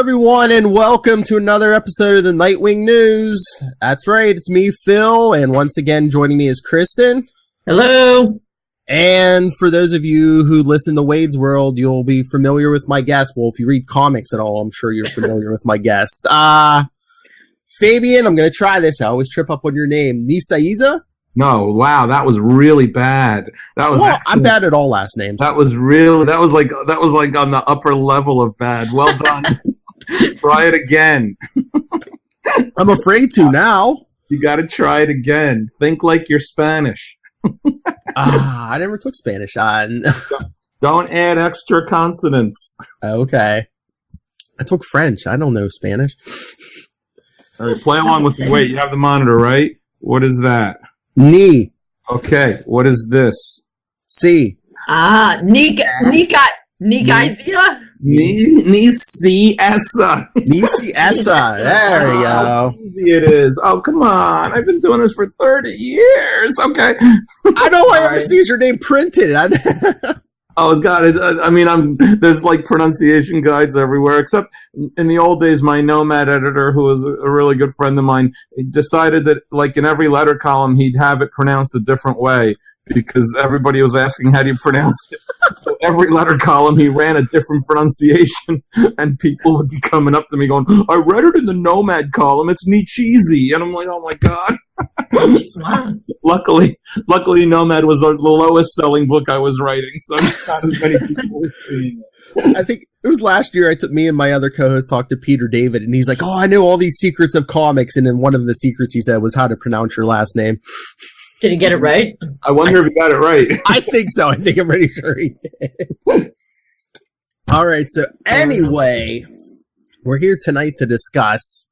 everyone, and welcome to another episode of the Nightwing News. That's right, it's me, Phil, and once again joining me is Kristen. Hello. And for those of you who listen to Wade's World, you'll be familiar with my guest. Well, if you read comics at all, I'm sure you're familiar with my guest. Fabian, I'm going to try this. I always trip up on your name. Nicieza? No, wow, that was really bad. I'm bad at all last names. That was like on the upper level of bad. Well done. Try it again. I'm afraid to now. You got to try it again. Think like you're Spanish. I never took Spanish. Don't add extra consonants. Okay. I took French. I don't know Spanish. All right, play along with me. Wait, you have the monitor, right? What is that? Ni. Okay, what is this? Si. Nicieza. Nicieza. Nicieza. There you go. Easy it is. Oh, come on. I've been doing this for 30 years. Okay. I know I ever see your name printed. Oh, God. There's like pronunciation guides everywhere, except in the old days, my Nomad editor, who was a really good friend of mine, decided that, like, in every letter column, he'd have it pronounced a different way because everybody was asking, how do you pronounce it? So every letter column, he ran a different pronunciation, and people would be coming up to me going, I read it in the Nomad column. It's Nicieza. And I'm like, oh, my God. Luckily, Nomad was the lowest selling book I was writing, so not as many people were seeing it. I think it was last year. Me and my other co-host talked to Peter David, and he's like, "Oh, I know all these secrets of comics," and then one of the secrets he said was how to pronounce your last name. Did he get it right? I wonder if he got it right. I think so. I think I'm pretty sure he did. All right. So anyway, we're here tonight to discuss.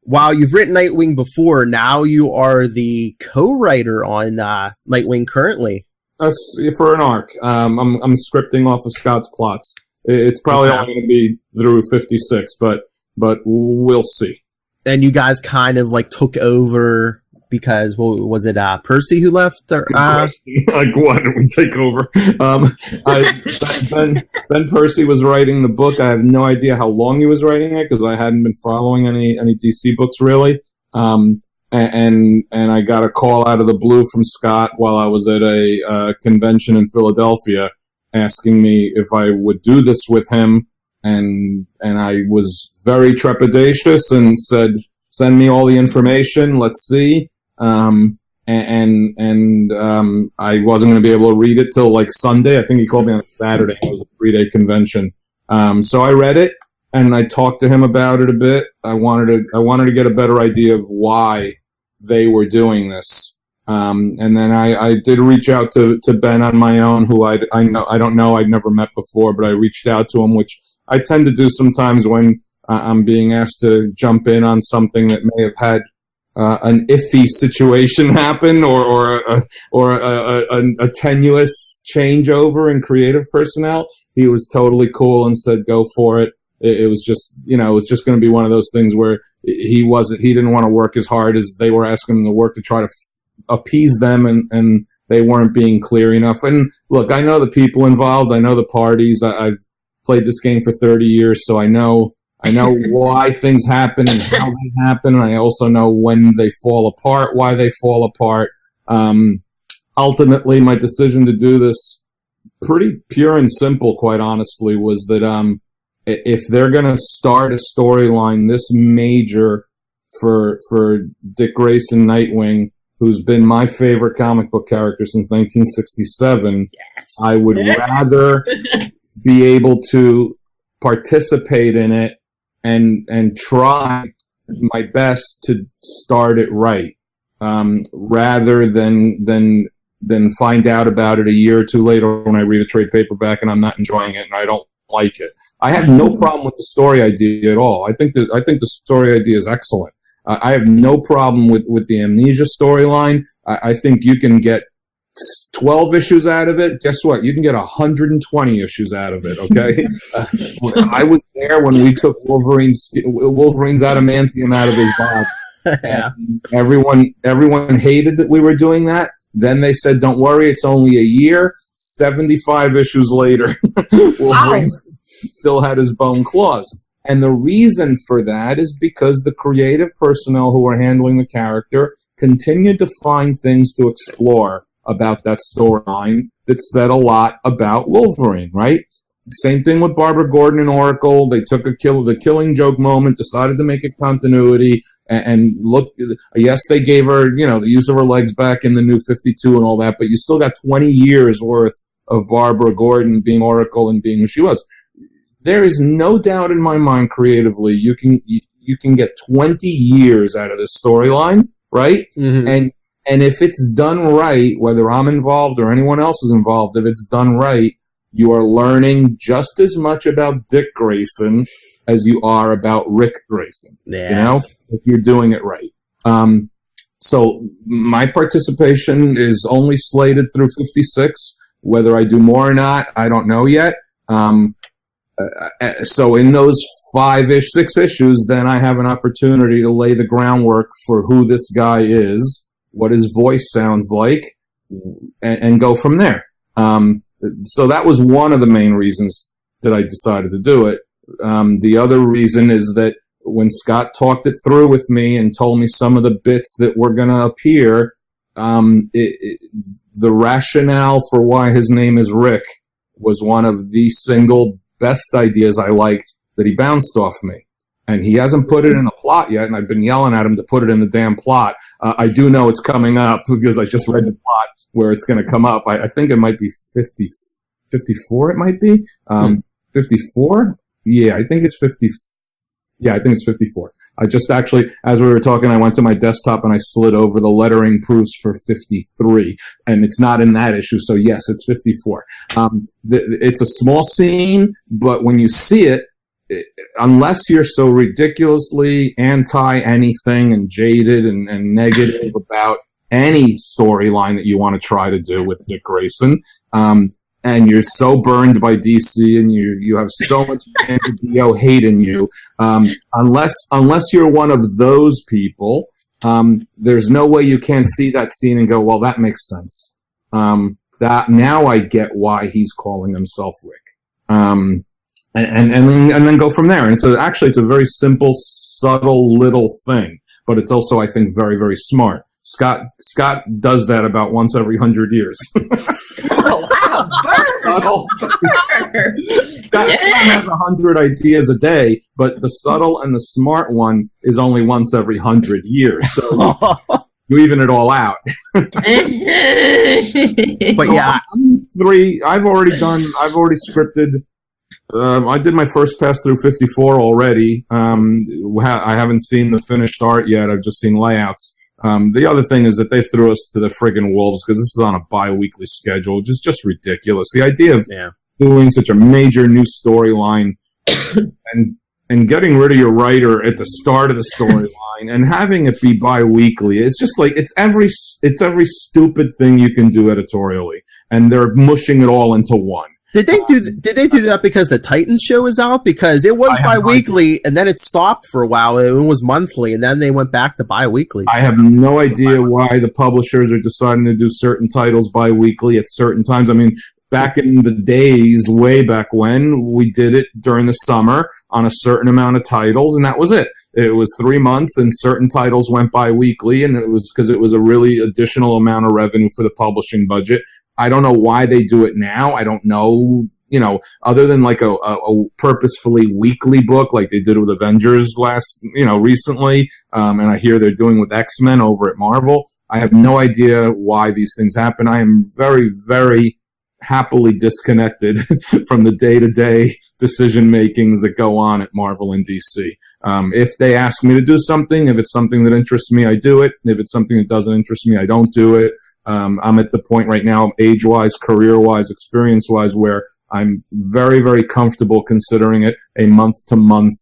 Wow, you've written Nightwing before. Now you are the co-writer on Nightwing currently. For an arc. I'm scripting off of Scott's plots. It's probably only going to be through 56, but we'll see. And you guys kind of like took over because, was it Percy who left? Or, like what? Did we take over? Ben Percy was writing the book. I have no idea how long he was writing it because I hadn't been following any DC books really. And I got a call out of the blue from Scott while I was at a convention in Philadelphia, asking me if I would do this with him, and I was very trepidatious and said, "Send me all the information. Let's see." I wasn't going to be able to read it till like Sunday. I think he called me on a Saturday. It was a 3-day convention. So I read it and I talked to him about it a bit. I wanted to get a better idea of why they were doing this. And then I did reach out to Ben on my own, who I'd never met before, but I reached out to him, which I tend to do sometimes when I'm being asked to jump in on something that may have had an iffy situation happen or a tenuous changeover in creative personnel. He was totally cool and said, go for it. It was just, it was just going to be one of those things where he didn't want to work as hard as they were asking him to work to try to appease them, and they weren't being clear enough. And look, I know the people involved. I know the parties. I've played this game for 30 years, so I know why things happen and how they happen, and I also know when they fall apart, why they fall apart. Ultimately, my decision to do this, pretty pure and simple, quite honestly, was that if they're going to start a storyline this major for Dick Grayson Nightwing, who's been my favorite comic book character since 1967, yes. I would rather be able to participate in it and try my best to start it right, rather than find out about it a year or two later when I read a trade paperback and I'm not enjoying it and I don't like it. I have no problem with the story idea at all. I think the story idea is excellent. I have no problem with the Amnesia storyline. I think you can get 12 issues out of it. Guess what? You can get 120 issues out of it, okay? I was there when we took Wolverine's adamantium out of his body. Yeah. Everyone hated that we were doing that. Then they said, don't worry, it's only a year. 75 issues later, Wolverine still had his bone claws. And the reason for that is because the creative personnel who are handling the character continued to find things to explore about that storyline that said a lot about Wolverine, right? Same thing with Barbara Gordon and Oracle. They took the Killing Joke moment, decided to make it continuity, and look, yes, they gave her, the use of her legs back in the New 52 and all that, but you still got 20 years worth of Barbara Gordon being Oracle and being who she was. There is no doubt in my mind creatively you can get 20 years out of this storyline, right? Mm-hmm. And if it's done right, whether I'm involved or anyone else is involved, if it's done right, you are learning just as much about Dick Grayson as you are about Rick Grayson. Yes. If you're doing it right. So my participation is only slated through 56. Whether I do more or not, I don't know yet. So in those 6 issues, then I have an opportunity to lay the groundwork for who this guy is, what his voice sounds like, and go from there. So that was one of the main reasons that I decided to do it. The other reason is that when Scott talked it through with me and told me some of the bits that were going to appear, the rationale for why his name is Rick was one of the single best ideas I liked that he bounced off me. And he hasn't put it in a plot yet, and I've been yelling at him to put it in the damn plot. I do know it's coming up because I just read the plot where it's going to come up. I think it might be 54, it might be. 54? Yeah, I think it's 50. Yeah, I think it's 54. I just actually, as we were talking, I went to my desktop and I slid over the lettering proofs for 53. And it's not in that issue, so yes, it's 54. It's a small scene, but when you see it, unless you're so ridiculously anti-anything and jaded and negative about any storyline that you want to try to do with Dick Grayson, and you're so burned by DC and you have so much anti-DO hate in you, unless you're one of those people, there's no way you can't see that scene and go, well, that makes sense. That now I get why he's calling himself Rick. And then go from there. And it's a very simple, subtle little thing, but it's also, I think, very, very smart. Scott does that about once every 100 years. Oh, wow. Scott has 100 ideas a day, but the subtle and the smart one is only once every 100 years. So you even it all out. But yeah, I've already scripted. I did my first pass through 54 already. I haven't seen the finished art yet. I've just seen layouts. The other thing is that they threw us to the friggin' wolves because this is on a bi-weekly schedule, which is just ridiculous. The idea of doing such a major new storyline and getting rid of your writer at the start of the storyline and having it be bi-weekly, it's just like it's every stupid thing you can do editorially, and they're mushing it all into one. Did they do that because the Titans show is out? Because it was bi-weekly, and then it stopped for a while. It was monthly, and then they went back to bi-weekly. I have no idea why the publishers are deciding to do certain titles bi-weekly at certain times. I mean, back in the days, way back when, we did it during the summer on a certain amount of titles, and that was it. It was 3 months, and certain titles went bi-weekly, and it was because it was a really additional amount of revenue for the publishing budget. I don't know why they do it now. I don't know, other than like a purposefully weekly book like they did with Avengers recently, and I hear they're doing with X-Men over at Marvel. I have no idea why these things happen. I am very, very happily disconnected from the day-to-day decision-makings that go on at Marvel and DC. If they ask me to do something, if it's something that interests me, I do it. If it's something that doesn't interest me, I don't do it. I'm at the point right now, age-wise, career-wise, experience-wise, where I'm very, very comfortable considering it a month-to-month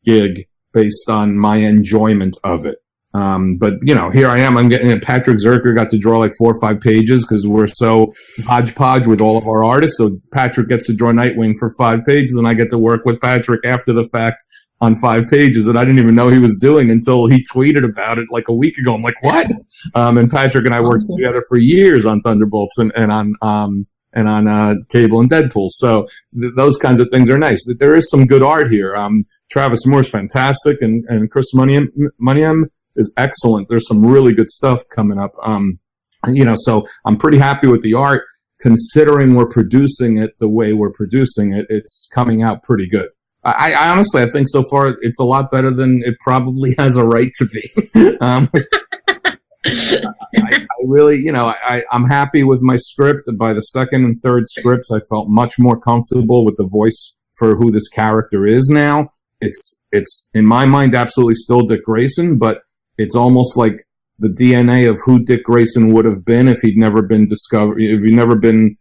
gig based on my enjoyment of it. But, here I am. I'm getting Patrick Zerker got to draw like 4 or 5 pages because we're so hodgepodge with all of our artists. So Patrick gets to draw Nightwing for 5 pages, and I get to work with Patrick after the fact on 5 pages that I didn't even know he was doing until he tweeted about it like a week ago. I'm like, what? And Patrick and I worked together for years on Thunderbolts and on Cable and Deadpool. So those kinds of things are nice. There is some good art here. Travis Moore's fantastic, and Chris Moneyham is excellent. There's some really good stuff coming up. So I'm pretty happy with the art. Considering we're producing it the way we're producing it, it's coming out pretty good. I honestly, I think so far it's a lot better than it probably has a right to be. I really, I'm happy with my script. By the second and third scripts, I felt much more comfortable with the voice for who this character is now. It's in my mind absolutely still Dick Grayson, but it's almost like the DNA of who Dick Grayson would have been if he'd never been discovered, if he'd never been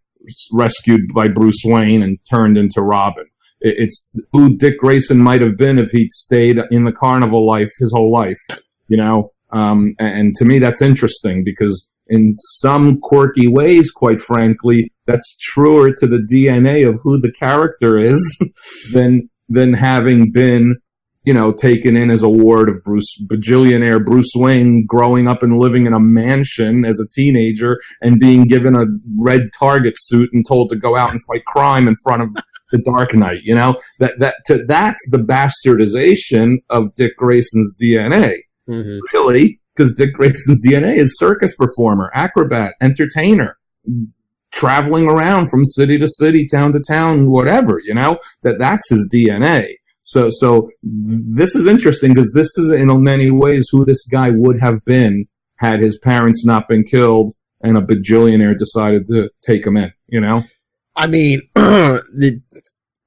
rescued by Bruce Wayne and turned into Robin. It's who Dick Grayson might have been if he'd stayed in the carnival life his whole life, and to me that's interesting because in some quirky ways, quite frankly, that's truer to the DNA of who the character is than having been taken in as a ward of bajillionaire Bruce Wayne, growing up and living in a mansion as a teenager and being given a red target suit and told to go out and fight crime in front of the Dark Knight. That's the bastardization of Dick Grayson's DNA, really, because Dick Grayson's DNA is circus performer, acrobat, entertainer, traveling around from city to city, town to town, whatever. That's his DNA. So this is interesting because this is in many ways who this guy would have been had his parents not been killed and a bajillionaire decided to take him in, I mean,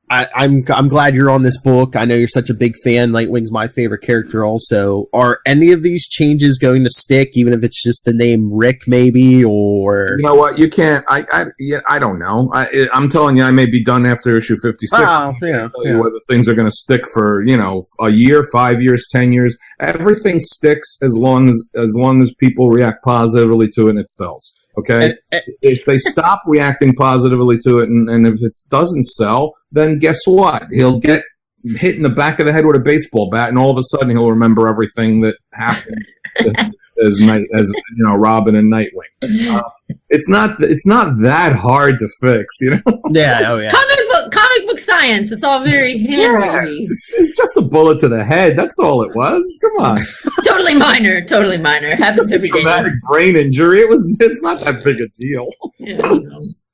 I'm glad you're on this book. I know you're such a big fan. Nightwing's my favorite character also. Are any of these changes going to stick, even if it's just the name Rick, maybe, or... You know what? You can't... I don't know. I'm telling you, I may be done after issue 56. Oh, yeah. Tell you whether things are going to stick for, a year, 5 years, 10 years. Everything sticks as long as people react positively to it and it sells. Okay, if they stop reacting positively to it, and if it doesn't sell, then guess what? He'll get hit in the back of the head with a baseball bat, and all of a sudden he'll remember everything that happened as Robin and Nightwing. It's not that hard to fix, Yeah, oh yeah. Comic book science. It's all very handy. It's just a bullet to the head. That's all it was. Come on. Totally minor. Happens every day. Traumatic brain injury. It's not that big a deal. Yeah,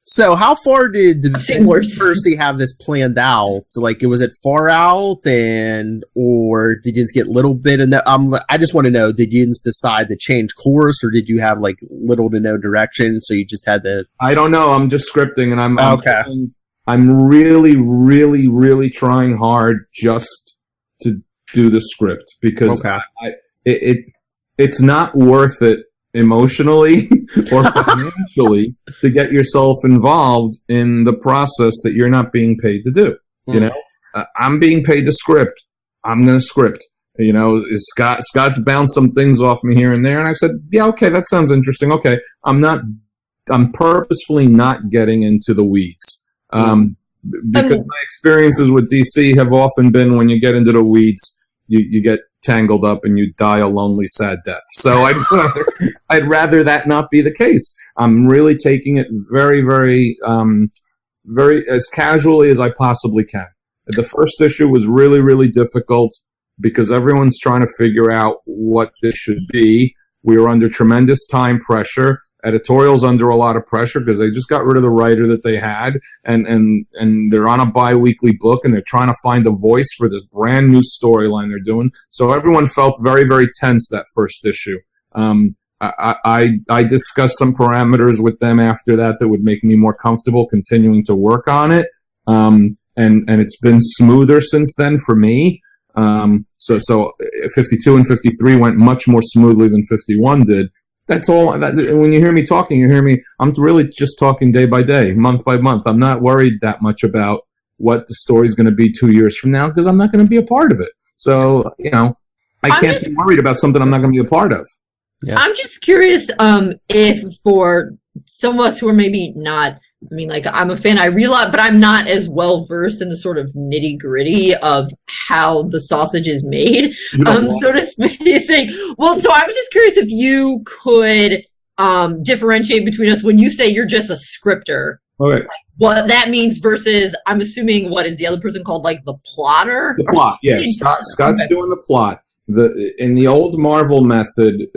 So how far did Percy have this planned out? Like, was it far out, or did you just get a little bit of I just want to know, did you decide to change course, or did you have like little to no direction, so you just had to... I don't know. I'm just scripting, and I'm okay. I'm really, really, really trying hard just to do the script because it's not worth it emotionally or financially to get yourself involved in the process that you're not being paid to do. I'm being paid to script. I'm going to script. Scott's bounced some things off me here and there, and I said, yeah, okay, that sounds interesting. Okay, I'm purposefully not getting into the weeds. Because my experiences with DC have often been when you get into the weeds, you get tangled up and you die a lonely, sad death. So I'd rather that not be the case. I'm really taking it very, very, very as casually as I possibly can. The first issue was really, really difficult because everyone's trying to figure out what this should be. We were under tremendous time pressure. Editorial's under a lot of pressure because they just got rid of the writer that they had, and they're on a bi-weekly book, and they're trying to find a voice for this brand new storyline they're doing. So everyone felt very, very tense that first issue. I discussed some parameters with them after that would make me more comfortable continuing to work on it, and it's been smoother since then for me. So 52 and 53 went much more smoothly than 51 did. That's all. When you hear me talking, I'm really just talking day by day, month by month. I'm not worried that much about what the story's going to be 2 years from now because I'm not going to be a part of it. So, I can't be worried about something I'm not going to be a part of. Yeah. I'm just curious if for some of us who are maybe not, I'm a fan, I realize, but I'm not as well versed in the sort of nitty gritty of how the sausage is made, so to speak. Well, so I was just curious if you could differentiate between us when you say you're just a scripter. Okay. What that means versus, I'm assuming, what is the other person called, like the plotter? The plot, yeah. Scott's doing the plot. In the old Marvel method,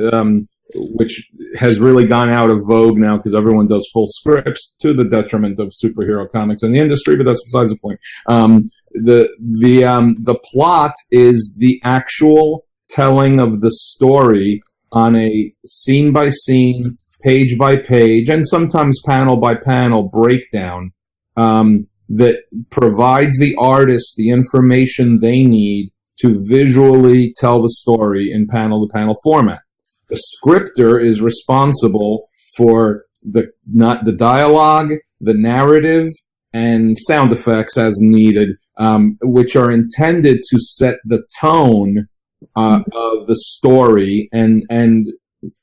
which has really gone out of vogue now because everyone does full scripts to the detriment of superhero comics in the industry, but that's besides the point. The plot is the actual telling of the story on a scene by scene, page by page, and sometimes panel by panel breakdown that provides the artist the information they need to visually tell the story in panel to panel format. The scripter is responsible for the dialogue, the narrative, and sound effects as needed, which are intended to set the tone of the story and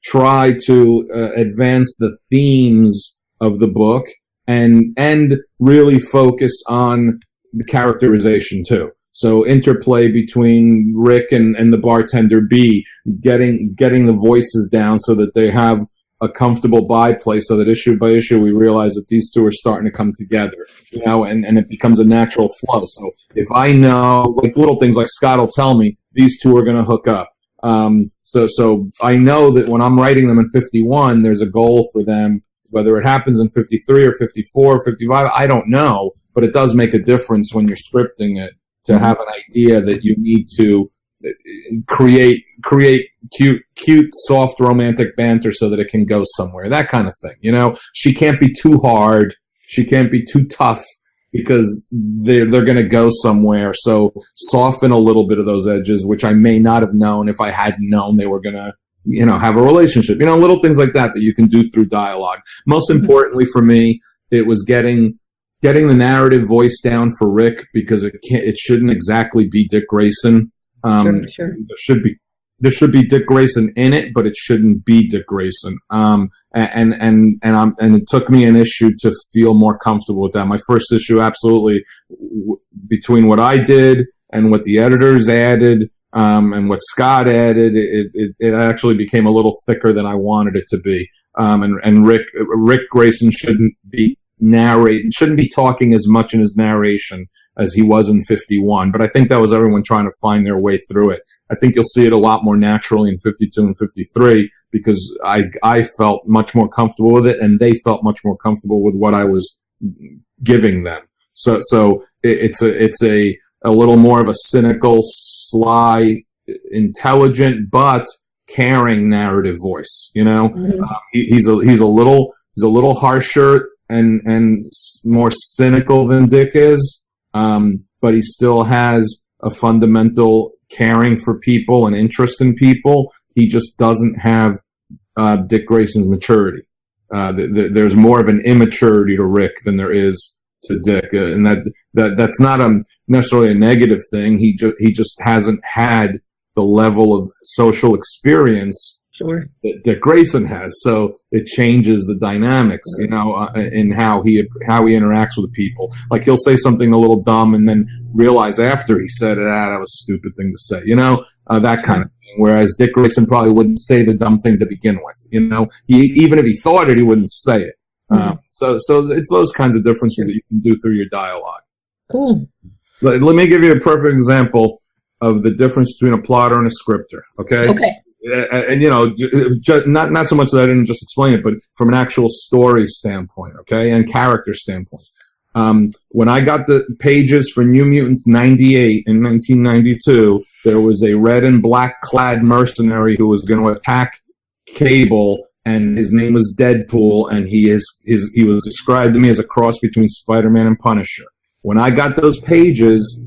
try to advance the themes of the book and really focus on the characterization too. So interplay between Rick and the bartender B, getting the voices down so that they have a comfortable byplay, so that issue by issue we realize that these two are starting to come together, and it becomes a natural flow. So if I know, like little things like Scott will tell me, these two are going to hook up. So I know that when I'm writing them in 51, there's a goal for them. Whether it happens in 53 or 54 or 55, I don't know, but it does make a difference when you're scripting it to have an idea that you need to create cute, soft, romantic banter so that it can go somewhere. That kind of thing. She can't be too hard. She can't be too tough because they're going to go somewhere. So soften a little bit of those edges, which I may not have known if I hadn't known they were going to, have a relationship. Little things like that you can do through dialogue. Most importantly for me, it was getting the narrative voice down for Rick, because it shouldn't exactly be Dick Grayson. Sure. There should be Dick Grayson in it, but it shouldn't be Dick Grayson. And it took me an issue to feel more comfortable with that. My first issue, absolutely, between what I did and what the editors added, and what Scott added, it actually became a little thicker than I wanted it to be. And Rick Grayson shouldn't be talking as much in his narration as he was in 51, but I think that was everyone trying to find their way through it. I think you'll see it a lot more naturally in 52 and 53 because I felt much more comfortable with it, and they felt much more comfortable with what I was giving them. So it's a little more of a cynical, sly, intelligent, but caring narrative voice. Mm-hmm. He's a little harsher and more cynical than Dick is, but he still has a fundamental caring for people and interest in people. He just doesn't have Dick Grayson's maturity. There's more of an immaturity to Rick than there is to Dick, and that's not necessarily a negative thing. He just hasn't had the level of social experience that Dick Grayson has, so it changes the dynamics, in how he interacts with people. Like he'll say something a little dumb and then realize after he said it, that was a stupid thing to say, that kind of thing. Whereas Dick Grayson probably wouldn't say the dumb thing to begin with, even if he thought it, he wouldn't say it. So it's those kinds of differences that you can do through your dialogue. Cool. Let me give you a perfect example of the difference between a plotter and a scripter. Okay. And not so much that I didn't just explain it, but from an actual story standpoint, okay, and character standpoint. When I got the pages for New Mutants 98 in 1992, there was a red and black clad mercenary who was going to attack Cable, and his name was Deadpool, and he was described to me as a cross between Spider-Man and Punisher. When I got those pages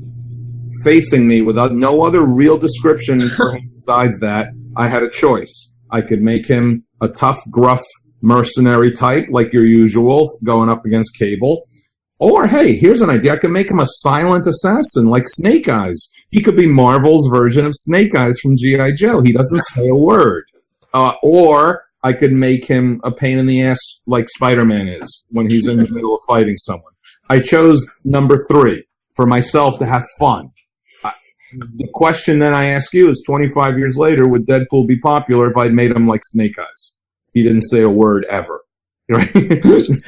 facing me without no other real description for him besides that, I had a choice. I could make him a tough, gruff mercenary type, like your usual, going up against Cable. Or, hey, here's an idea. I can make him a silent assassin, like Snake Eyes. He could be Marvel's version of Snake Eyes from G.I. Joe. He doesn't say a word. Or I could make him a pain in the ass like Spider-Man is when he's in the middle of fighting someone. I chose number 3 for myself to have fun. The question then I ask you is 25 years later, would Deadpool be popular if I'd made him like Snake Eyes? He didn't say a word ever. right?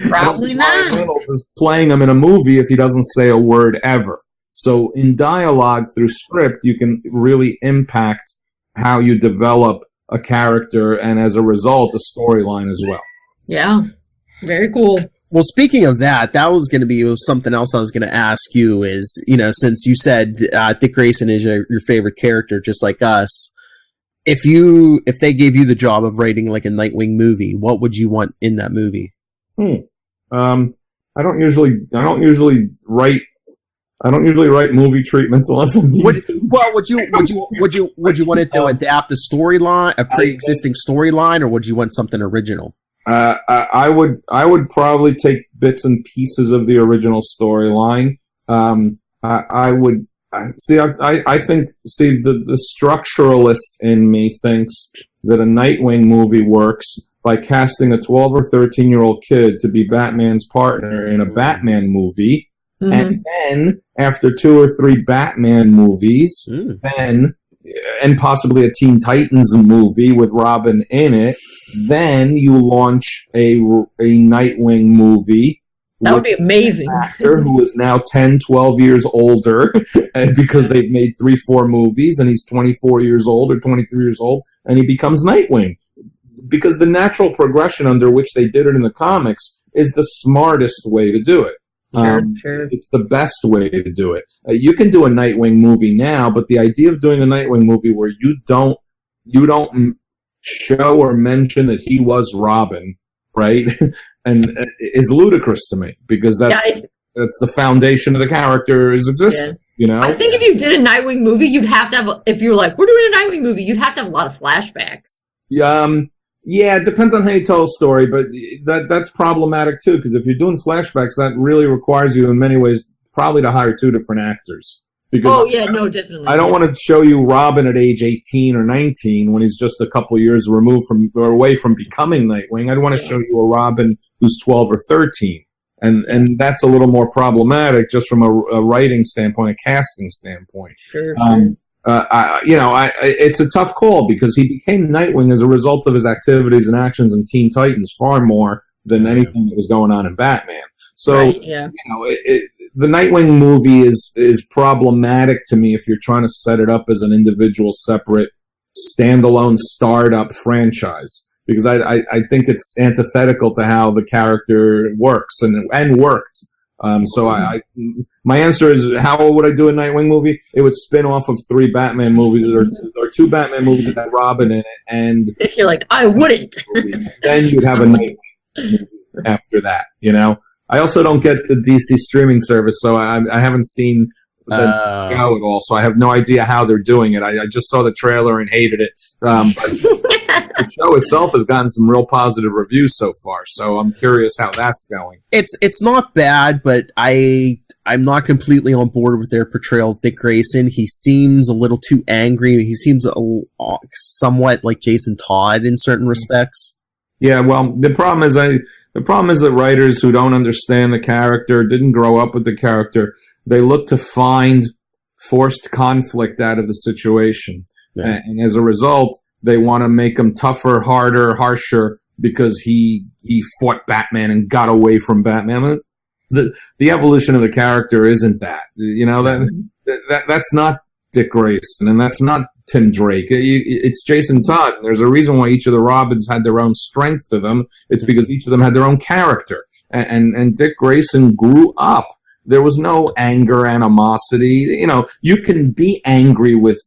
Probably not. Ryan Reynolds is playing him in a movie if he doesn't say a word ever. So in dialogue through script, you can really impact how you develop a character and as a result, a storyline as well. Yeah. Very cool. Well, speaking of that, that was going to be something else I was going to ask you is, since you said Dick Grayson is your favorite character, just like us, if they gave you the job of writing like a Nightwing movie, what would you want in that movie? I don't usually write movie treatments unless I'm would you want it to adapt a storyline, a pre-existing storyline, or would you want something original? I would probably take bits and pieces of the original storyline. I think the structuralist in me thinks that a Nightwing movie works by casting a 12 or 13-year-old kid to be Batman's partner in a Batman movie, and then after 2 or 3 Batman movies, and possibly a Teen Titans movie with Robin in it, then you launch a Nightwing movie. That would be amazing. An actor who is now 10, 12 years older because they've made 3-4 movies, and he's 24 years old or 23 years old, and he becomes Nightwing. Because the natural progression under which they did it in the comics is the smartest way to do it. Sure. It's the best way to do it. You can do a Nightwing movie now, but the idea of doing a Nightwing movie where you don't show or mention that he was Robin, right, and is ludicrous to me because that's the foundation of the character's existence. Yeah. I think if you did a Nightwing movie, you'd have to have. If you're like, we're doing a Nightwing movie, you'd have to have a lot of flashbacks. Yeah, it depends on how you tell a story, but that's problematic too, because if you're doing flashbacks, that really requires you in many ways probably to hire 2 different actors. Because definitely. I don't want to show you Robin at age 18 or 19 when he's just a couple years removed from or away from becoming Nightwing. I'd want to show you a Robin who's 12 or 13. And that's a little more problematic just from a writing standpoint, a casting standpoint. Sure. It's a tough call because he became Nightwing as a result of his activities and actions in Teen Titans far more than anything that was going on in Batman. So, the Nightwing movie is problematic to me if you're trying to set it up as an individual, separate, standalone startup franchise. Because I think it's antithetical to how the character works and worked. My answer is, how would I do a Nightwing movie? It would spin off of 3 Batman movies or 2 Batman movies that had Robin in it. And if you're like, I wouldn't. Then you'd have a Nightwing movie after that, I also don't get the DC streaming service, so I haven't seen the show at all, so I have no idea how they're doing it. I just saw the trailer and hated it. But the show itself has gotten some real positive reviews so far, so I'm curious how that's going. It's not bad, but I'm not completely on board with their portrayal of Dick Grayson. He seems a little too angry. He seems somewhat like Jason Todd in certain respects. Yeah, well, the problem is that writers who don't understand the character, didn't grow up with the character, they look to find forced conflict out of the situation. Yeah. And as a result, they want to make him tougher, harder, harsher because he fought Batman and got away from Batman. The evolution of the character isn't that. That's not Dick Grayson, and that's not Tim Drake. It's Jason Todd. And there's a reason why each of the Robins had their own strength to them. It's because each of them had their own character. And Dick Grayson grew up. There was no anger, animosity. You can be angry with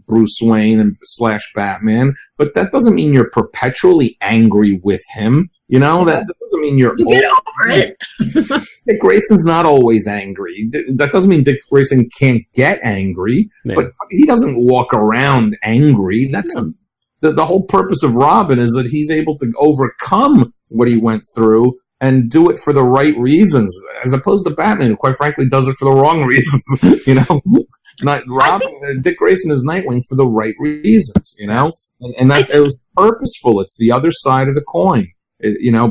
Bruce Wayne and / Batman, but that doesn't mean you're perpetually angry with him. That doesn't mean you get over it. Dick Grayson's not always angry. That doesn't mean Dick Grayson can't get angry, but he doesn't walk around angry. That's the whole purpose of Robin is that he's able to overcome what he went through and do it for the right reasons, as opposed to Batman, who quite frankly does it for the wrong reasons. Dick Grayson is Nightwing for the right reasons. And that it was purposeful. It's the other side of the coin.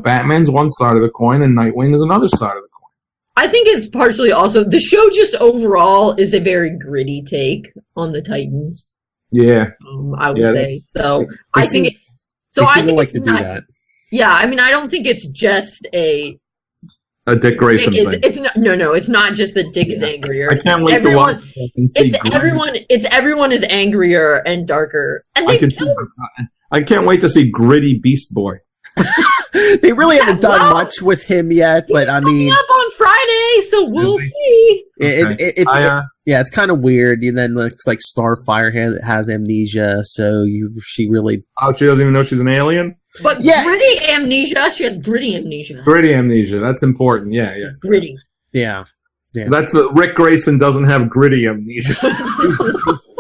Batman's one side of the coin and Nightwing is another side of the coin. I think it's partially also, the show just overall is a very gritty take on the Titans. Yeah. I would say. So I think it's like to do that. Yeah, I mean, I don't think it's just a Dick Grayson thing. It's not. No, it's not just that Dick is angrier. I can't wait to watch it and see everyone is angrier and darker, and I can't wait to see Gritty Beast Boy. They really haven't done much with him yet, but I mean, up on Friday, so we'll see. It's kind of weird. And then looks like Starfire has amnesia, so she really she doesn't even know she's an alien. But gritty amnesia, she has gritty amnesia. Gritty amnesia, that's important. Yeah. It's gritty. Yeah. That's what Rick Grayson doesn't have gritty amnesia.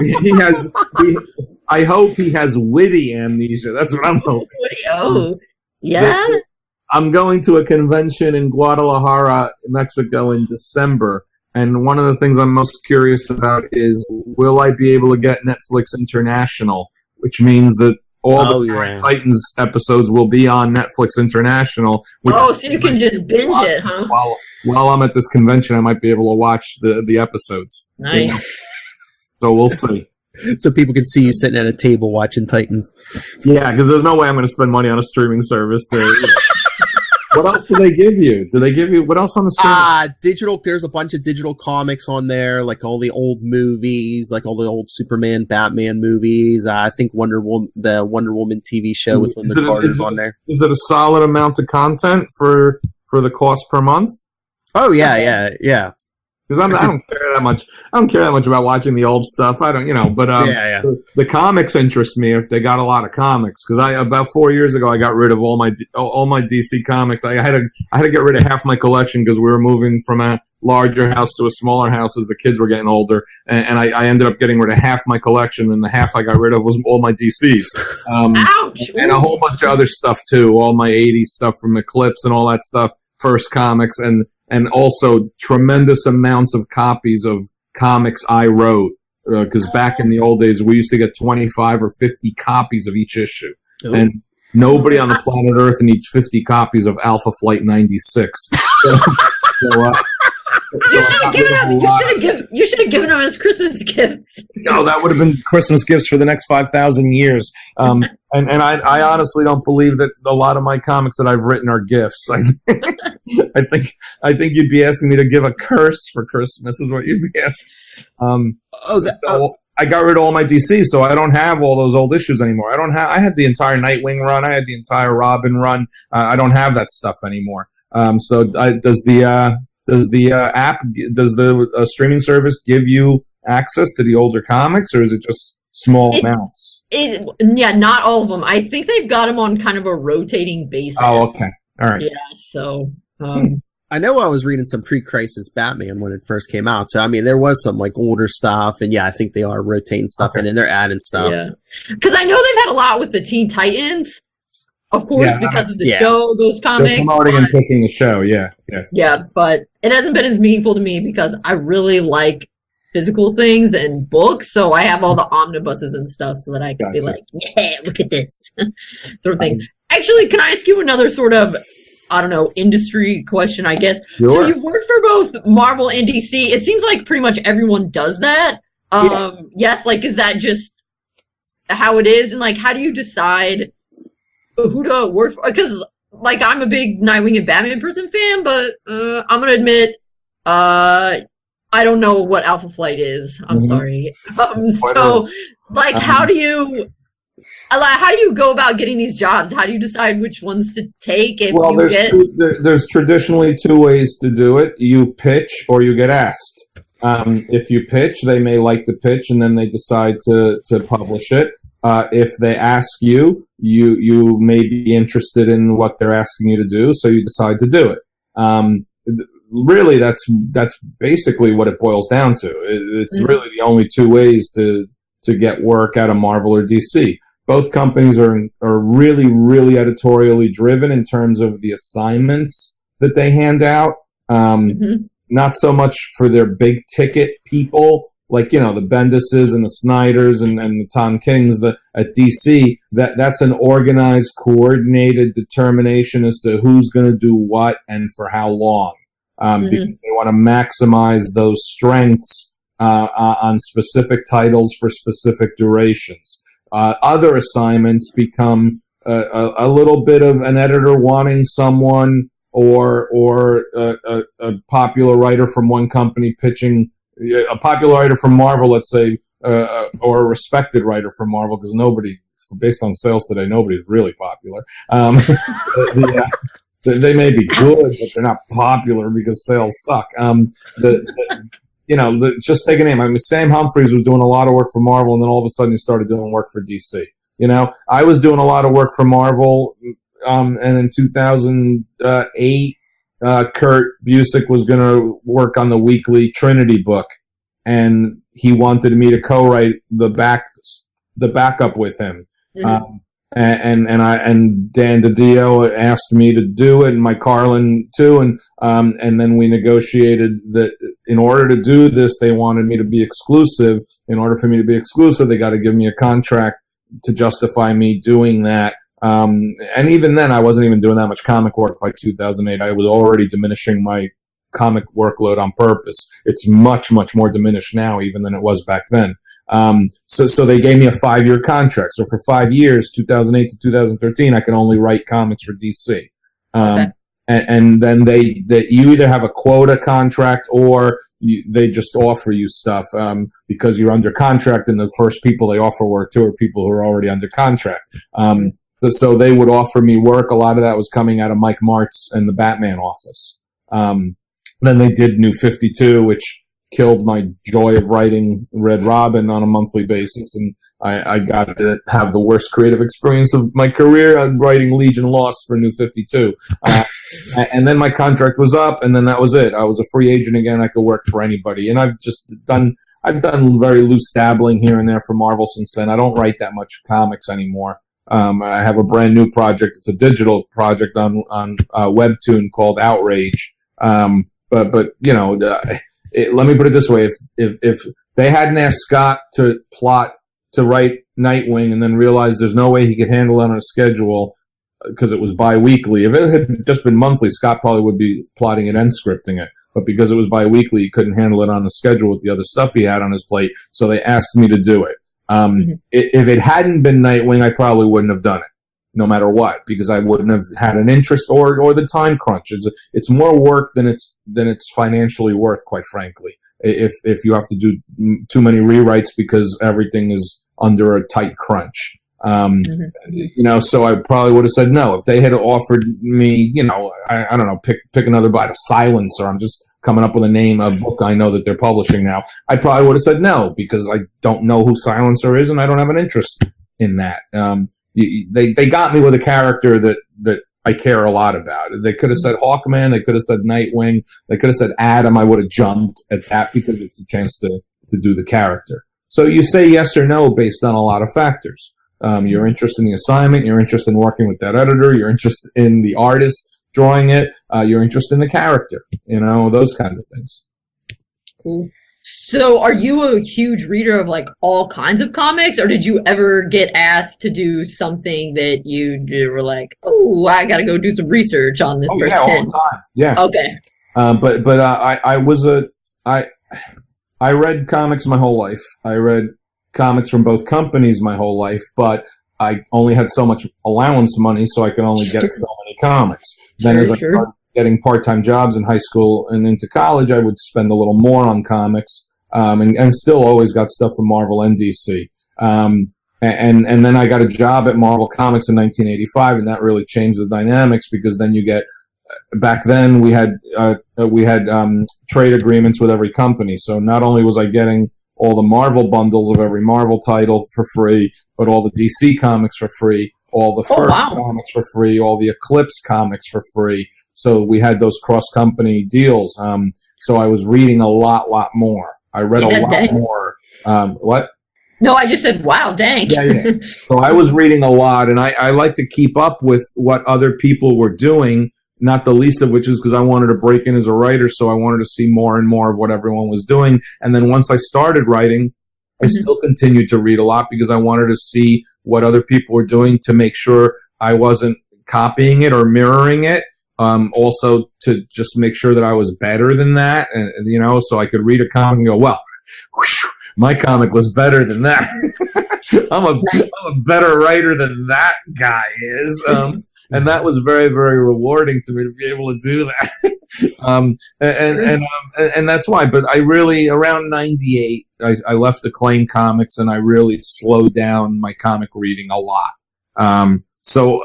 He has. I hope he has witty amnesia. That's what I'm hoping. Yeah. I'm going to a convention in Guadalajara, Mexico in December, and one of the things I'm most curious about is will I be able to get Netflix International, which means that all the Titans episodes will be on Netflix International. So you can just binge it, huh? While I'm at this convention, I might be able to watch the episodes. Nice. So we'll see. So people can see you sitting at a table watching Titans. Yeah, because there's no way I'm going to spend money on a streaming service. What else do they give you? Do they give you what else on the streaming? Digital. There's a bunch of digital comics on there, like all the old movies, like all the old Superman, Batman movies. I think the Wonder Woman TV show with Linda Carter's on there. Is it a solid amount of content for the cost per month? Oh yeah. Because I don't care that much. I don't care that much about watching the old stuff. I don't, But the comics interest me if they got a lot of comics. Because about 4 years ago, I got rid of all my DC comics. I had to get rid of half my collection because we were moving from a larger house to a smaller house as the kids were getting older, and I ended up getting rid of half my collection, and the half I got rid of was all my DCs. Ouch! And a whole bunch of other stuff too. All my '80s stuff from Eclipse and all that stuff. First comics and also tremendous amounts of copies of comics I wrote, because back in the old days, we used to get 25 or 50 copies of each issue. Ooh. And nobody on the planet Earth needs 50 copies of Alpha Flight 96. You should have given him as Christmas gifts. No, that would have been Christmas gifts for the next 5,000 years. And I honestly don't believe that a lot of my comics that I've written are gifts. I think you'd be asking me to give a curse for Christmas is what you'd be asking. I got rid of all my DCs, so I don't have all those old issues anymore. I had the entire Nightwing run. I had the entire Robin run. I don't have that stuff anymore. Does the streaming service give you access to the older comics, or is it just small amounts? Not all of them. I think they've got them on kind of a rotating basis. Oh, okay. All right. Yeah, so... I know I was reading some pre-crisis Batman when it first came out, so I mean there was some like older stuff, and I think they are rotating stuff in and they're adding stuff. Yeah, because I know they've had a lot with the Teen Titans, of course, because of the show, those comics. They're promoting and pushing the show, yeah. Yeah, but it hasn't been as meaningful to me because I really like physical things and books, so I have all the omnibuses and stuff so that I can be like, yeah, look at this sort of thing. Actually, can I ask you another sort of, I don't know, industry question, I guess? Sure. So you've worked for both Marvel and DC. It seems like pretty much everyone does that. Yes, like, is that just how it is? And, like, how do you decide who to work for? Because, like, I'm a big Nightwing and Batman person fan, but I'm going to admit, I don't know what Alpha Flight is. I'm sorry. So, like, how do you go about getting these jobs? How do you decide which ones to take? There's traditionally two ways to do it. You pitch or you get asked. If you pitch, they may like the pitch and then they decide to publish it. If they ask you, you may be interested in what they're asking you to do, so you decide to do it. Really, that's basically what it boils down to. It's really the only two ways to get work out of Marvel or DC. Both companies are really, really editorially driven in terms of the assignments that they hand out. Not so much for their big ticket people, like, the Bendises and the Snyders and the Tom Kings at DC. That's an organized, coordinated determination as to who's going to do what and for how long. Because they want to maximize those strengths on specific titles for specific durations. Other assignments become a little bit of an editor wanting someone, or a popular writer from one company pitching a popular writer from Marvel, let's say, or a respected writer from Marvel, because nobody, based on sales today, nobody's really popular. They may be good, but they're not popular because sales suck. Just take a name. I mean, Sam Humphries was doing a lot of work for Marvel, and then all of a sudden he started doing work for DC. I was doing a lot of work for Marvel, and in 2008, Kurt Busiek was going to work on the weekly Trinity book, and he wanted me to co-write the backup with him. Mm-hmm. And Dan DiDio asked me to do it, and Mike Carlin too, and then we negotiated that in order to do this, they wanted me to be exclusive. In order for me to be exclusive, they got to give me a contract to justify me doing that. And even then, I wasn't even doing that much comic work by 2008. I was already diminishing my comic workload on purpose. It's much, much more diminished now even than it was back then. So they gave me a 5-year contract. So for 5 years, 2008 to 2013, I could only write comics for DC. Okay. And then you either have a quota contract or they just offer you stuff, because you're under contract, and the first people they offer work to are people who are already under contract. So they would offer me work. A lot of that was coming out of Mike Martz and the Batman office. Then they did New 52, which killed my joy of writing Red Robin on a monthly basis, and I got to have the worst creative experience of my career writing Legion Lost for New 52. And then my contract was up, and then that was it. I was a free agent again. I could work for anybody, and I've done very loose dabbling here and there for Marvel since then. I don't write that much comics anymore. I have a brand new project. It's a digital project on Webtoon called Outrage. But let me put it this way: if they hadn't asked Scott to write Nightwing and then realized there's no way he could handle it on a schedule because it was bi-weekly. If it had just been monthly, Scott probably would be plotting it and scripting it. But because it was bi-weekly, he couldn't handle it on the schedule with the other stuff he had on his plate. So they asked me to do it. If it hadn't been Nightwing, I probably wouldn't have done it, no matter what, because I wouldn't have had an interest or the time crunch. It's more work than it's financially worth, quite frankly. If you have to do too many rewrites because everything is under a tight crunch. So I probably would have said no. If they had offered me, I don't know, pick another bite of Silencer. I'm just coming up with a book I know that they're publishing now. I probably would have said no, because I don't know who Silencer is and I don't have an interest in that. They got me with a character that I care a lot about. They could have said Hawkman. They could have said Nightwing. They could have said Adam. I would have jumped at that because it's a chance to do the character. So you say yes or no based on a lot of factors. You're interested in the assignment. You're interested in working with that editor. You're interested in the artist drawing it. You're interested in the character. Those kinds of things. Cool. So are you a huge reader of all kinds of comics, or did you ever get asked to do something that you were like, oh, I got to go do some research on this person? Yeah, all the time. Yeah. Okay. But I read comics my whole life. I read comics from both companies my whole life, but I only had so much allowance money, so I could only get so many comics. Then as I started getting part-time jobs in high school and into college, I would spend a little more on comics, and still always got stuff from Marvel and DC. And then I got a job at Marvel Comics in 1985, and that really changed the dynamics, because then you get, back then we had trade agreements with every company. So not only was I getting all the Marvel bundles of every Marvel title for free, but all the DC comics for free, all the First comics for free, all the Eclipse comics for free. So we had those cross-company deals. So I was reading a lot more. I read a lot more. What? No, I just said, wow, dang. Yeah. So I was reading a lot, and I like to keep up with what other people were doing, not the least of which is because I wanted to break in as a writer, so I wanted to see more and more of what everyone was doing. And then once I started writing, I still continued to read a lot because I wanted to see what other people were doing to make sure I wasn't copying it or mirroring it. Also to just make sure that I was better than that, and so I could read a comic and go, well, my comic was better than that. I'm a better writer than that guy is. And that was very, very rewarding to me to be able to do that. And that's why. But I really, around 98, I left Acclaim Comics, and I really slowed down my comic reading a lot. So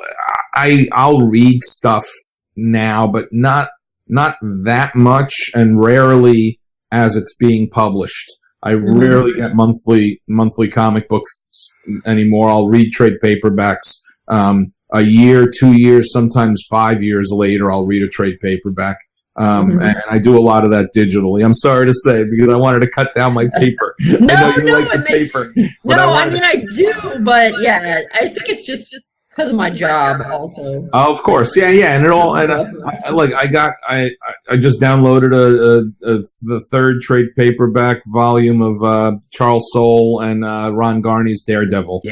I'll read stuff now, but not that much, and rarely as it's being published. I rarely get monthly comic books anymore. I'll read trade paperbacks. A year, 2 years, sometimes 5 years later, I'll read a trade paperback. And I do a lot of that digitally. I'm sorry to say, because I wanted to cut down my paper. I know you like the paper. I do, but yeah, I think it's just because of my job also. Oh, of course, yeah, and it all. And I just downloaded the third trade paperback volume of Charles Soule and Ron Garney's Daredevil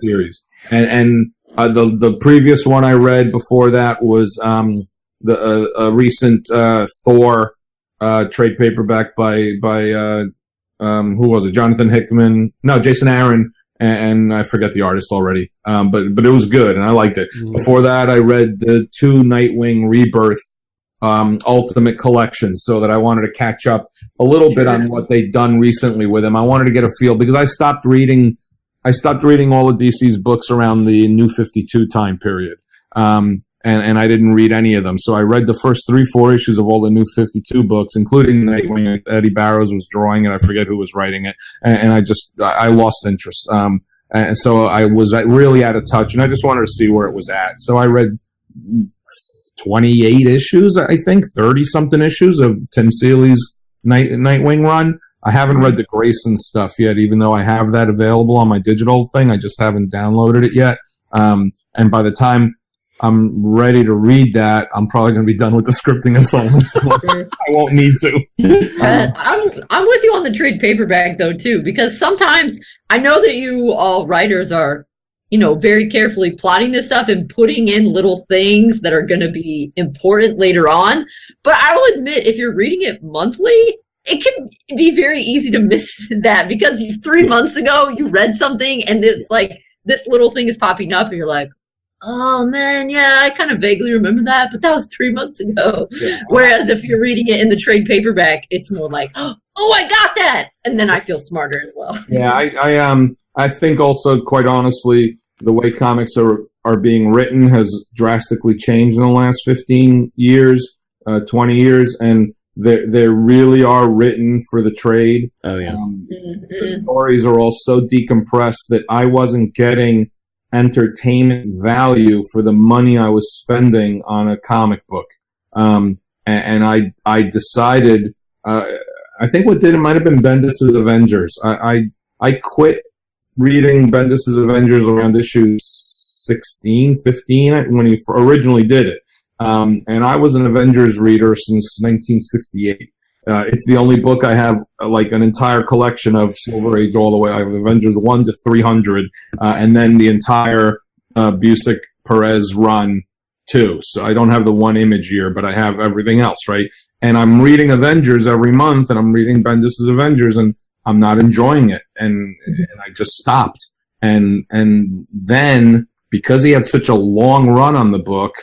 series, and the previous one I read before that was the recent Thor trade paperback by who was it? Jonathan Hickman? No, Jason Aaron. And I forget the artist already, but it was good, and I liked it. Before that, I read the 2 Nightwing Rebirth Ultimate Collections, so that I wanted to catch up a little bit on what they'd done recently with him. I wanted to get a feel, because I stopped reading all of DC's books around the New 52 time period, and I didn't read any of them. So I read the first 3-4 issues of all the New 52 books, including Nightwing. Eddie Barrows was drawing it. I forget who was writing it. And I lost interest. And so I was really out of touch, and I just wanted to see where it was at. So I read 28 issues, I think, 30-something issues of Tim Seeley's Nightwing run. I haven't read the Grayson stuff yet, even though I have that available on my digital thing. I just haven't downloaded it yet. And by the time I'm ready to read that, I'm probably going to be done with the scripting assignment. I won't need to. I'm with you on the trade paperback, though, too, because sometimes I know that you all writers are, very carefully plotting this stuff and putting in little things that are going to be important later on. But I will admit, if you're reading it monthly, it can be very easy to miss that, because 3 months ago you read something and it's like this little thing is popping up and you're like, oh man, yeah, I kind of vaguely remember that, but that was 3 months ago. Yeah. Whereas if you're reading it in the trade paperback, it's more like, oh, I got that, and then I feel smarter as well. Yeah, I think also, quite honestly, the way comics are being written has drastically changed in the last 15 years, 20 years, and they really are written for the trade. Oh yeah, the stories are all so decompressed that I wasn't getting entertainment value for the money I was spending on a comic book. And I decided, I think what did it might have been Bendis's Avengers. I quit reading Bendis's Avengers around issue 16, 15 when he originally did it. And I was an Avengers reader since 1968. It's the only book I have, like an entire collection of Silver Age all the way. I have Avengers 1 to 300, and then the entire Busiek Perez run too. So I don't have the one image year, but I have everything else, right? And I'm reading Avengers every month, and I'm reading Bendis's Avengers, and I'm not enjoying it, and I just stopped. And then, because he had such a long run on the book,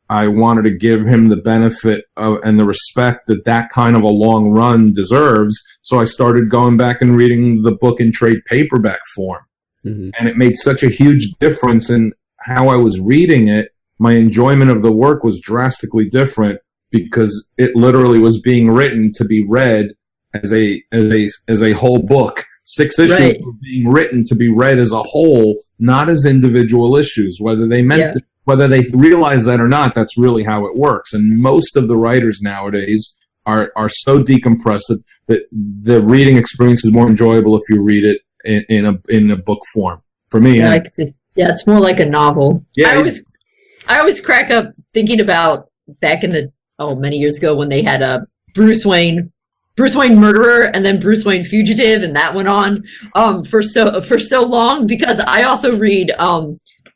I wanted to give him the benefit of, and the respect that kind of a long run deserves. So I started going back and reading the book in trade paperback form. And it made such a huge difference in how I was reading it. My enjoyment of the work was drastically different, because it literally was being written to be read as a whole book. 6 issues were being written to be read as a whole, not as individual issues. Whether they meant whether they realize that or not, that's really how it works. And most of the writers nowadays are so decompressed that the reading experience is more enjoyable if you read it in a book form. For me, it's more like a novel. Yeah, I always crack up thinking about back in the many years ago when they had a Bruce Wayne Murderer and then Bruce Wayne Fugitive, and that went on for so long, because I also read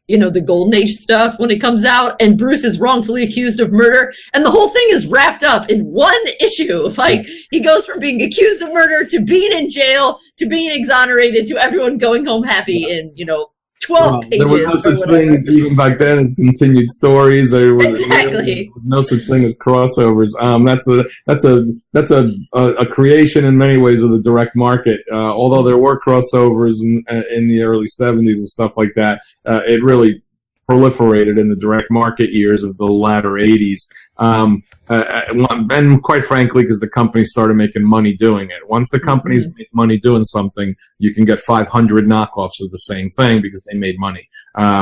the Golden Age stuff when it comes out, and Bruce is wrongfully accused of murder, and the whole thing is wrapped up in one issue. Like, he goes from being accused of murder to being in jail to being exonerated to everyone going home happy in 12 pages. There was no such thing even back then as continued stories. There was no such thing as crossovers. That's a creation in many ways of the direct market. Although there were crossovers in the early 70s and stuff like that, it really proliferated in the direct market years of the latter 80s. And quite frankly, because the company started making money doing it. Once the companies make money doing something, you can get 500 knockoffs of the same thing because they made money.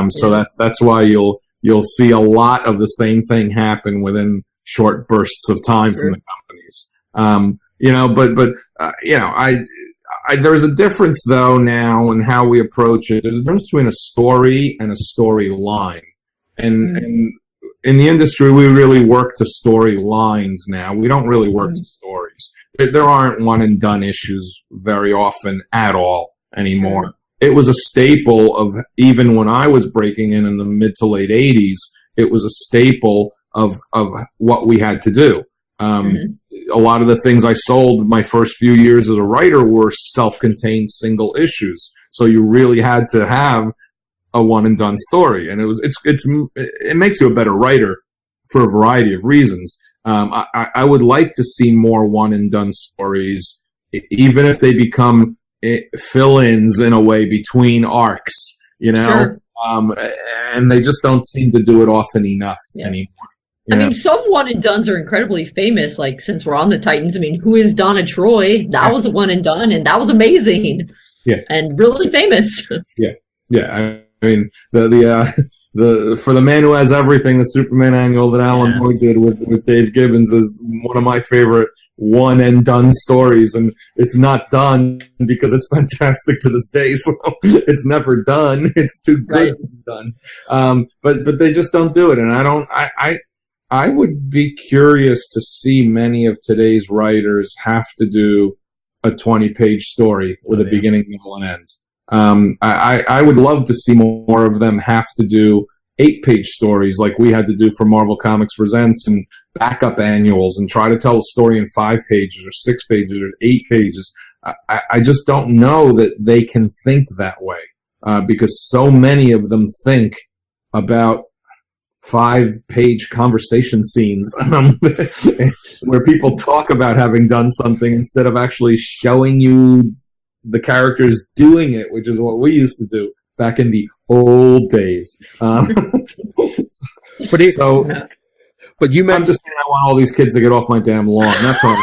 So that's why you'll see a lot of the same thing happen within short bursts of time from the companies. There's a difference though now in how we approach it. There's a difference between a story and a storyline, and in the industry, we really work to storylines now. We don't really work to stories. There aren't one-and-done issues very often at all anymore. Sure. It was a staple of, even when I was breaking in the mid to late 80s, it was a staple of what we had to do. A lot of the things I sold my first few years as a writer were self-contained single issues. So you really had to have a one and done story, and it makes you a better writer for a variety of reasons. I would like to see more one and done stories, even if they become fill-ins in a way between arcs, Sure. And they just don't seem to do it often enough anymore. I mean, some one and dones are incredibly famous. Like, since we're on the Titans, I mean, who is Donna Troy? That was a one and done, and that was amazing. Yeah, and really famous. Yeah. I mean, the for the man who has everything, the Superman annual that Alan Moore did with Dave Gibbons is one of my favorite one and done stories, and it's not done because it's fantastic to this day. So it's never done. It's too good to be done. But they just don't do it, and I would be curious to see many of today's writers have to do a 20-page story with a beginning, middle, and end. I would love to see more of them have to do 8-page stories like we had to do for Marvel Comics Presents and backup annuals, and try to tell a story in 5 pages or 6 pages or 8 pages. I just don't know that they can think that way, because so many of them think about 5-page conversation scenes where people talk about having done something instead of actually showing you the characters doing it, which is what we used to do back in the old days. But you mentioned, I'm just saying, I want all these kids to get off my damn lawn. That's all.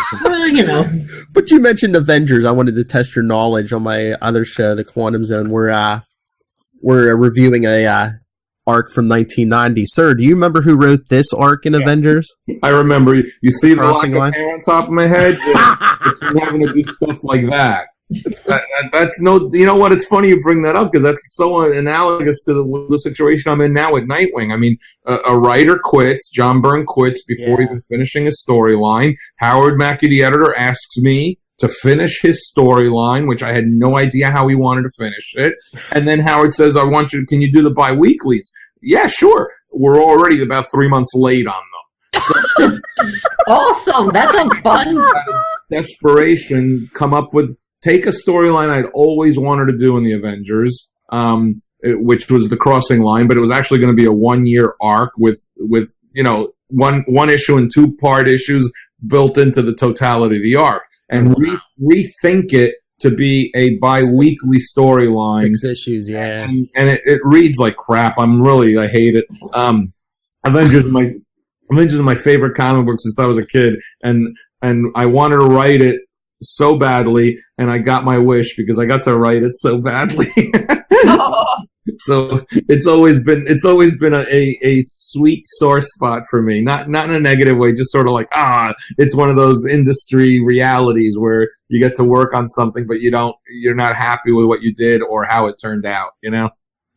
But you mentioned Avengers. I wanted to test your knowledge on my other show, The Quantum Zone. We're reviewing a arc from 1990. Sir, do you remember who wrote this arc in Avengers? I remember. You see the lack of hair on top of my head? It's from having to do stuff like that. That's no. You know what? It's funny you bring that up because that's so analogous to the situation I'm in now with Nightwing. I mean, a writer quits. John Byrne quits before even finishing his storyline. Howard Mackey, the editor, asks me to finish his storyline, which I had no idea how he wanted to finish it. And then Howard says, can you do the bi-weeklies? Yeah, sure. We're already about 3 months late on them. So, awesome. That sounds fun. Desperation, take a storyline I'd always wanted to do in the Avengers, which was the Crossing Line, but it was actually going to be a 1-year arc with one issue and 2-part issues built into the totality of the arc, and rethink it to be a bi-weekly storyline. 6 issues, yeah. And it reads like crap. I hate it. Avengers is my favorite comic book since I was a kid, and I wanted to write it so badly, and I got my wish because I got to write it so badly. So it's always been a sweet sore spot for me. Not in a negative way, just sort of like it's one of those industry realities where you get to work on something, but you're not happy with what you did or how it turned out.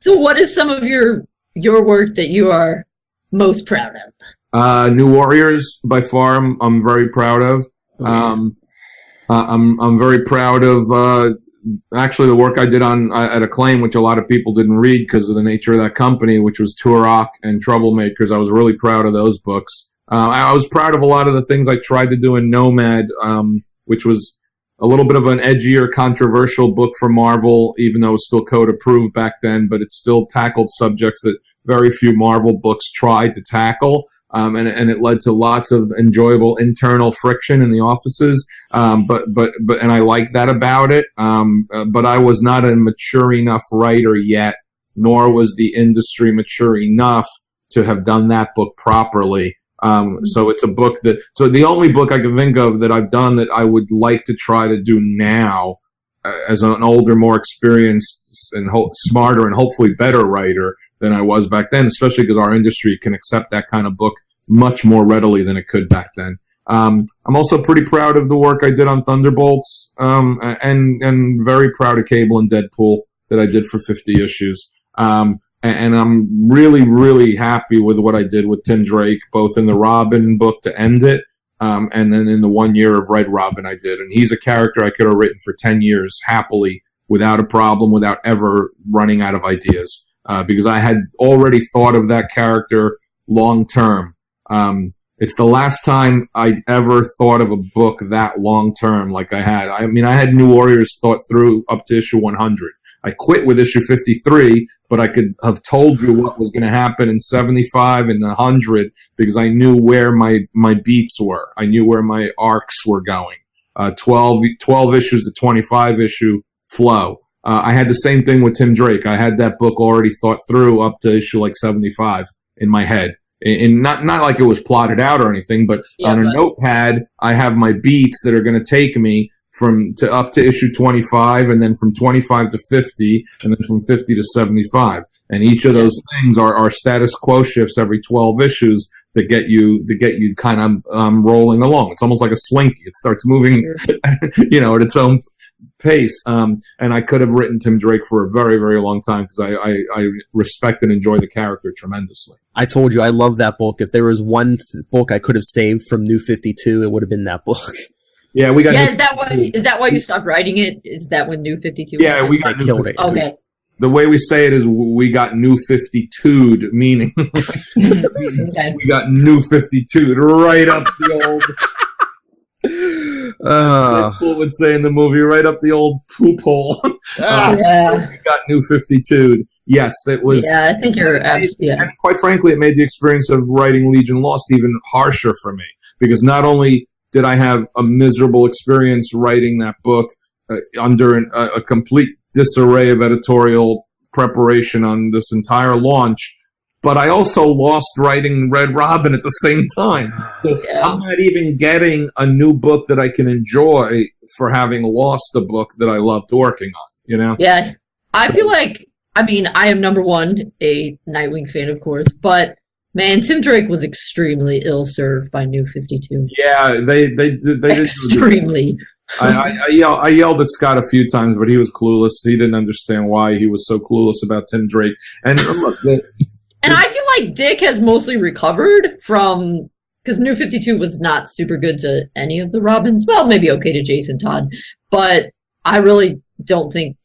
So what is some of your work that you are most proud of? New Warriors, by far, I'm very proud of. I'm very proud of actually the work I did on at Acclaim, which a lot of people didn't read because of the nature of that company, which was Turok and Troublemakers. I was really proud of those books. I was proud of a lot of the things I tried to do in Nomad, which was a little bit of an edgier, controversial book for Marvel, even though it was still code approved back then, but it still tackled subjects that very few Marvel books tried to tackle. And it led to lots of enjoyable internal friction in the offices. And I like that about it. But I was not a mature enough writer yet, nor was the industry mature enough to have done that book properly. So it's a book so the only book I can think of that I've done that I would like to try to do now, as an older, more experienced and smarter and hopefully better writer than I was back then, especially because our industry can accept that kind of book much more readily than it could back then. I'm also pretty proud of the work I did on Thunderbolts, and very proud of Cable and Deadpool that I did for 50 issues. And I'm really, really happy with what I did with Tim Drake, both in the Robin book to end it, and then in the 1 year of Red Robin I did. And he's a character I could have written for 10 years happily, without a problem, without ever running out of ideas, because I had already thought of that character long term. It's the last time I ever thought of a book that long term like I had. I mean, I had New Warriors thought through up to issue 100. I quit with issue 53, but I could have told you what was going to happen in 75 and 100 because I knew where my beats were. I knew where my arcs were going. 12 issues to 25 issue flow. I had the same thing with Tim Drake. I had that book already thought through up to issue like 75 in my head. And not like it was plotted out or anything, but on a notepad, I have my beats that are going to take me up to issue 25, and then from 25 to 50, and then from 50 to 75. And each of those things are status quo shifts every 12 issues that get you kind of rolling along. It's almost like a slinky. It starts moving, at its own pace. And I could have written Tim Drake for a very, very long time because I respect and enjoy the character tremendously. I told you I love that book. If there was one book I could have saved from New 52, it would have been that book. Yeah, we got. Yeah, is that why you stopped writing it? Is that when New 52? Yeah, we got New 52. Okay. The way we say it is we got New 52'd, meaning we got New 52'd right up the old. Deadpool would say in the movie, right up the old poop hole. We got New 52'd. Yes, it was. Yeah, I think you're absolutely. And quite frankly, it made the experience of writing Legion Lost even harsher for me because not only did I have a miserable experience writing that book under a complete disarray of editorial preparation on this entire launch, but I also lost writing Red Robin at the same time. So I'm not even getting a new book that I can enjoy for having lost a book that I loved working on, Yeah. I feel like, I am number one, a Nightwing fan, of course, but man, Tim Drake was extremely ill-served by New 52. Yeah, they did extremely. I yelled at Scott a few times, but he was clueless. He didn't understand why he was so clueless about Tim Drake. And look, and I feel like Dick has mostly recovered from, because New 52 was not super good to any of the Robins. Well, maybe okay to Jason Todd, but I really don't think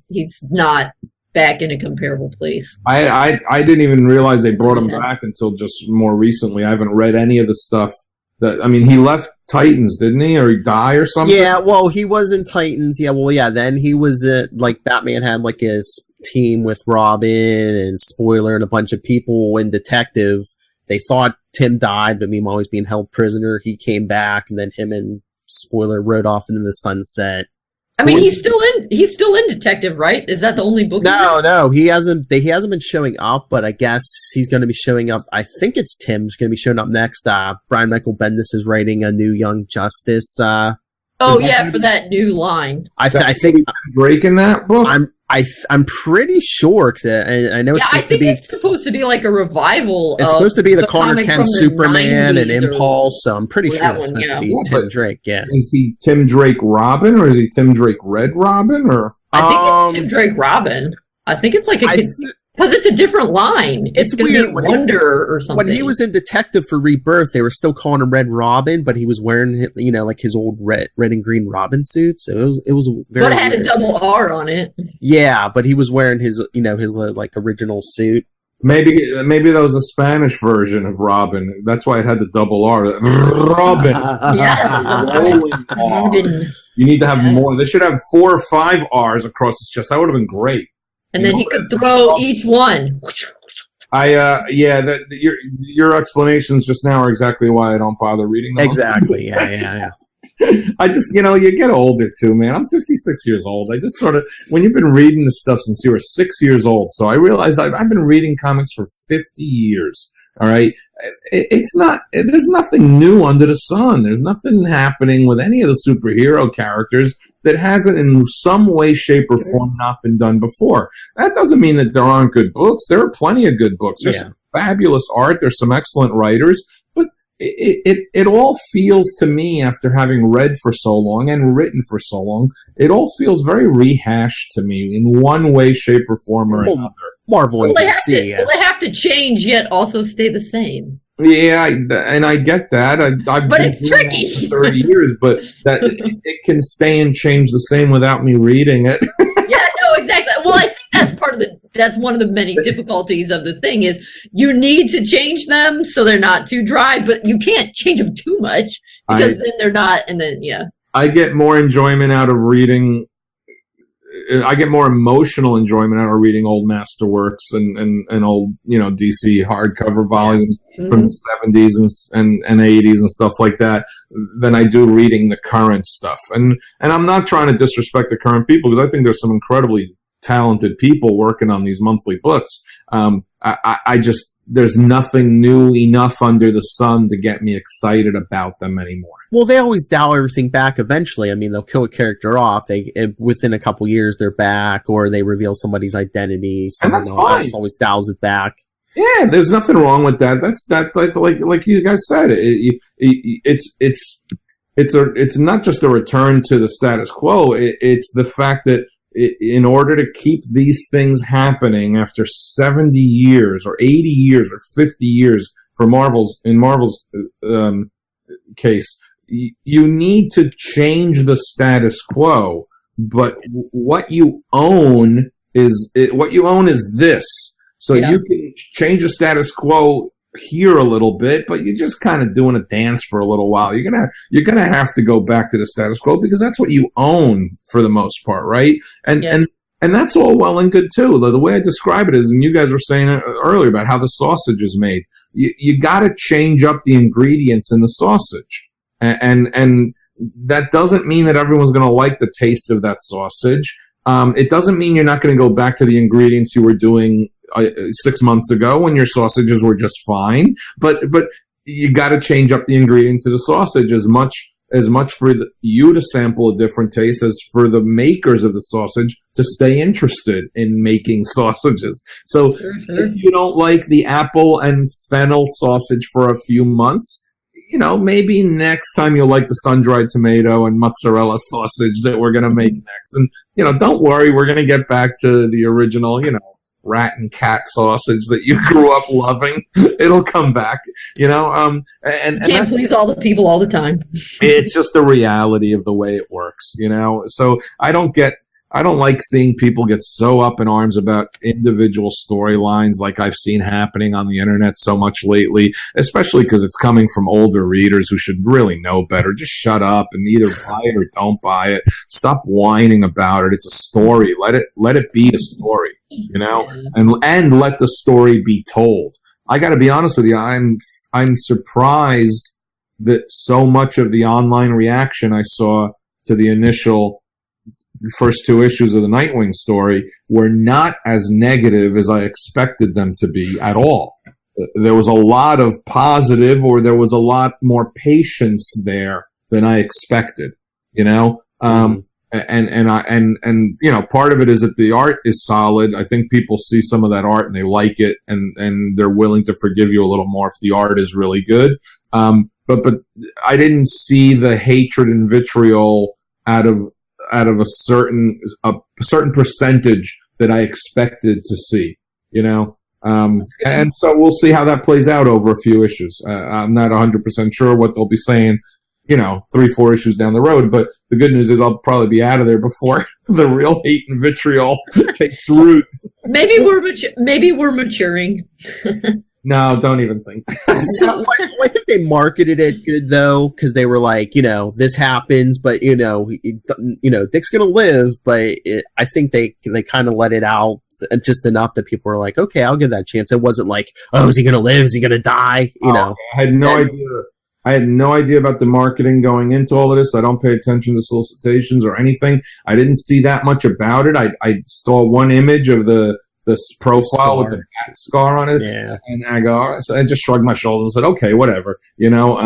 he's not back in a comparable place. I didn't even realize they brought him back until just more recently. I haven't read any of the stuff he left Titans, didn't he? Or he died or something? Yeah, well, he was in Titans. Yeah, well, yeah, then he was Batman had his team with Robin and Spoiler and a bunch of people in Detective. They thought Tim died, but meanwhile he's being held prisoner. He came back, and then him and Spoiler rode off into the sunset. He's still in Detective, right? Is that the only book? No, he hasn't been showing up, but I guess he's going to be showing up. I think it's Tim's going to be showing up next. Brian Michael Bendis is writing a new Young Justice. For that new line. I think Drake in that book. I'm pretty sure. I know. Yeah, it's supposed to be like a revival. It's supposed to be the Connor Kent Superman and Impulse. So I'm pretty sure it's supposed to be Tim Drake. Yeah. Is he Tim Drake Robin or is he Tim Drake Red Robin or? I think it's Tim Drake Robin. I think it's like Because it's a different line. It's going to be weird. Wonder or something. When he was in Detective for Rebirth, they were still calling him Red Robin, but he was wearing, like his old red and green Robin suit. So it was very. But it had weird. a double R on it. Yeah, but he was wearing his like original suit. Maybe that was a Spanish version of Robin. That's why it had the double R. Robin. Yes. Robin. You need to have more. They should have 4 or 5 R's across his chest. That would have been great. And then he could throw each one. Your explanations just now are exactly why I don't bother reading them. Exactly. Yeah. I just, you get older too, man. I'm 56 years old. I just sort of, when you've been reading this stuff since you were 6 years old, so I realized I've been reading comics for 50 years. All right. There's nothing new under the sun. There's nothing happening with any of the superhero characters that hasn't in some way, shape, or form not been done before. That doesn't mean that there aren't good books. There are plenty of good books. There's some fabulous art. There's some excellent writers. But it all feels to me, after having read for so long and written for so long, it all feels very rehashed to me in one way, shape, or form or another. Marvel and DC. They have to change yet also stay the same. Yeah, and I get that. But it's tricky. For 30 years, but that it can stay and change the same without me reading it. Yeah, no, exactly. Well, I think that's one of the many difficulties of the thing is you need to change them so they're not too dry, but you can't change them too much because then they're not. And then I get more enjoyment out of reading. I get more emotional enjoyment out of reading old masterworks and old, DC hardcover volumes from the 70s and 80s and stuff like that than I do reading the current stuff. And I'm not trying to disrespect the current people, because I think there's some incredibly talented people working on these monthly books. I just, there's nothing new enough under the sun to get me excited about them anymore. Well, they always dial everything back eventually. I mean, they'll kill a character off. Within a couple years, they're back, or they reveal somebody's identity. Someone else always dials it back. Yeah, there's nothing wrong with that. That's like you guys said. It's not just a return to the status quo. It's the fact that in order to keep these things happening after 70 years or 80 years or 50 years in Marvel's case, you need to change the status quo. But what you own is this. So you can change the status quo here a little bit, but you're just kind of doing a dance for a little while. You're gonna have to go back to the status quo because that's what you own for the most part, right? And that's all well and good too. The way I describe it is, and you guys were saying earlier about how the sausage is made, you got to change up the ingredients in the sausage, and that doesn't mean that everyone's going to like the taste of that sausage. It doesn't mean you're not going to go back to the ingredients you were doing 6 months ago when your sausages were just fine, but you got to change up the ingredients of the sausage as much for you to sample a different taste as for the makers of the sausage to stay interested in making sausages. So if you don't like the apple and fennel sausage for a few months, maybe next time you'll like the sun-dried tomato and mozzarella sausage that we're going to make next. And, don't worry, we're going to get back to the original, rat and cat sausage that you grew up loving. It'll come back, and can't please all the people all the time. It's just a reality of the way it works, So I don't like seeing people get so up in arms about individual storylines like I've seen happening on the internet so much lately, especially because it's coming from older readers who should really know better. Just shut up and either buy it or don't buy it. Stop whining about it. It's a story. Let it be a story, and let the story be told. I got to be honest with you. I'm surprised that so much of the online reaction I saw to the initial first 2 issues of the Nightwing story were not as negative as I expected them to be at all. There was a lot of positive, or there was a lot more patience there than I expected, and part of it is that the art is solid. I think people see some of that art and they like it, and they're willing to forgive you a little more if the art is really good. But I didn't see the hatred and vitriol out of a certain percentage that I expected to see. you know. And so we'll see how that plays out over a few issues. I'm not 100% sure what they'll be saying, you know, 3-4 issues down the road. But the good news is I'll probably be out of there before the real hate and vitriol takes root. Maybe we're maturing. No, don't even think. So I think they marketed it good though, because they were like, you know, this happens, but you know, Dick's gonna live. But I think they kind of let it out just enough that people were like, okay, I'll give that a chance. It wasn't like, oh, is he gonna live? Is he gonna die? You know, I had no idea. I had no idea about the marketing going into all of this. I don't pay attention to solicitations or anything. I didn't see that much about it. I saw one image of this profile with the cat scar on it, and I just shrugged my shoulders and said, "Okay, whatever." You know,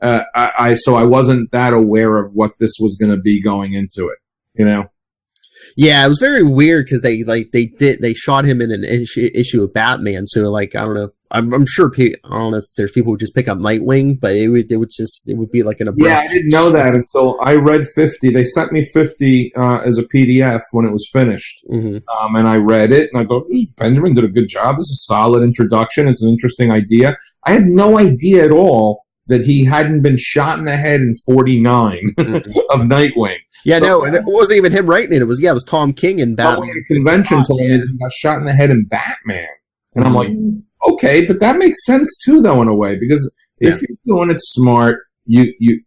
so I wasn't that aware of what this was going to be going into it. You know, yeah, it was very weird because they shot him in an issue of Batman. So like, I don't know. I'm sure I don't know if there's people who just pick up Nightwing, but it would be like an abrupt. Yeah, I didn't know that until I read 50. They sent me 50 as a PDF when it was finished, and I read it, and I thought Benjamin did a good job. This is a solid introduction. It's an interesting idea. I had no idea at all that he hadn't been shot in the head in 49 of Nightwing. Yeah, so, no, and it wasn't even him writing it. It was Tom King and Batman. The convention told me that he got shot in the head in Batman, and I'm like. Okay, but that makes sense too, though, in a way, because if you're doing it smart, you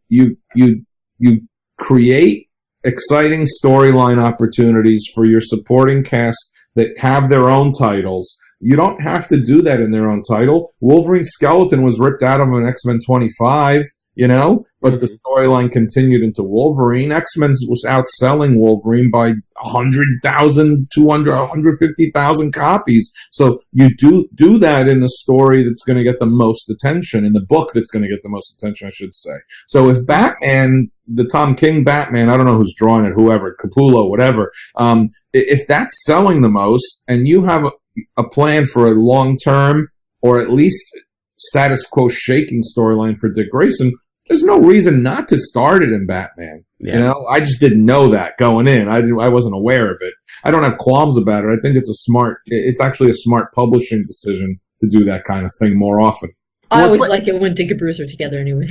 create exciting storyline opportunities for your supporting cast that have their own titles. You don't have to do that in their own title. Wolverine Skeleton was ripped out of an X-Men 25, you know, but the storyline continued into Wolverine. X-Men was outselling Wolverine by 100,000, 200, 150,000 copies. So you do that in a story that's going to get the most attention, in the book that's going to get the most attention, I should say. So if Batman, the Tom King Batman, I don't know who's drawing it, whoever, Capullo, whatever, if that's selling the most and you have a plan for a long-term or at least status quo shaking storyline for Dick Grayson, there's no reason not to start it in Batman. Yeah. You know, I just didn't know that going in. I wasn't aware of it. I don't have qualms about it. I think it's actually a smart publishing decision to do that kind of thing more often. I always like it when Dick and Bruce are together anyway.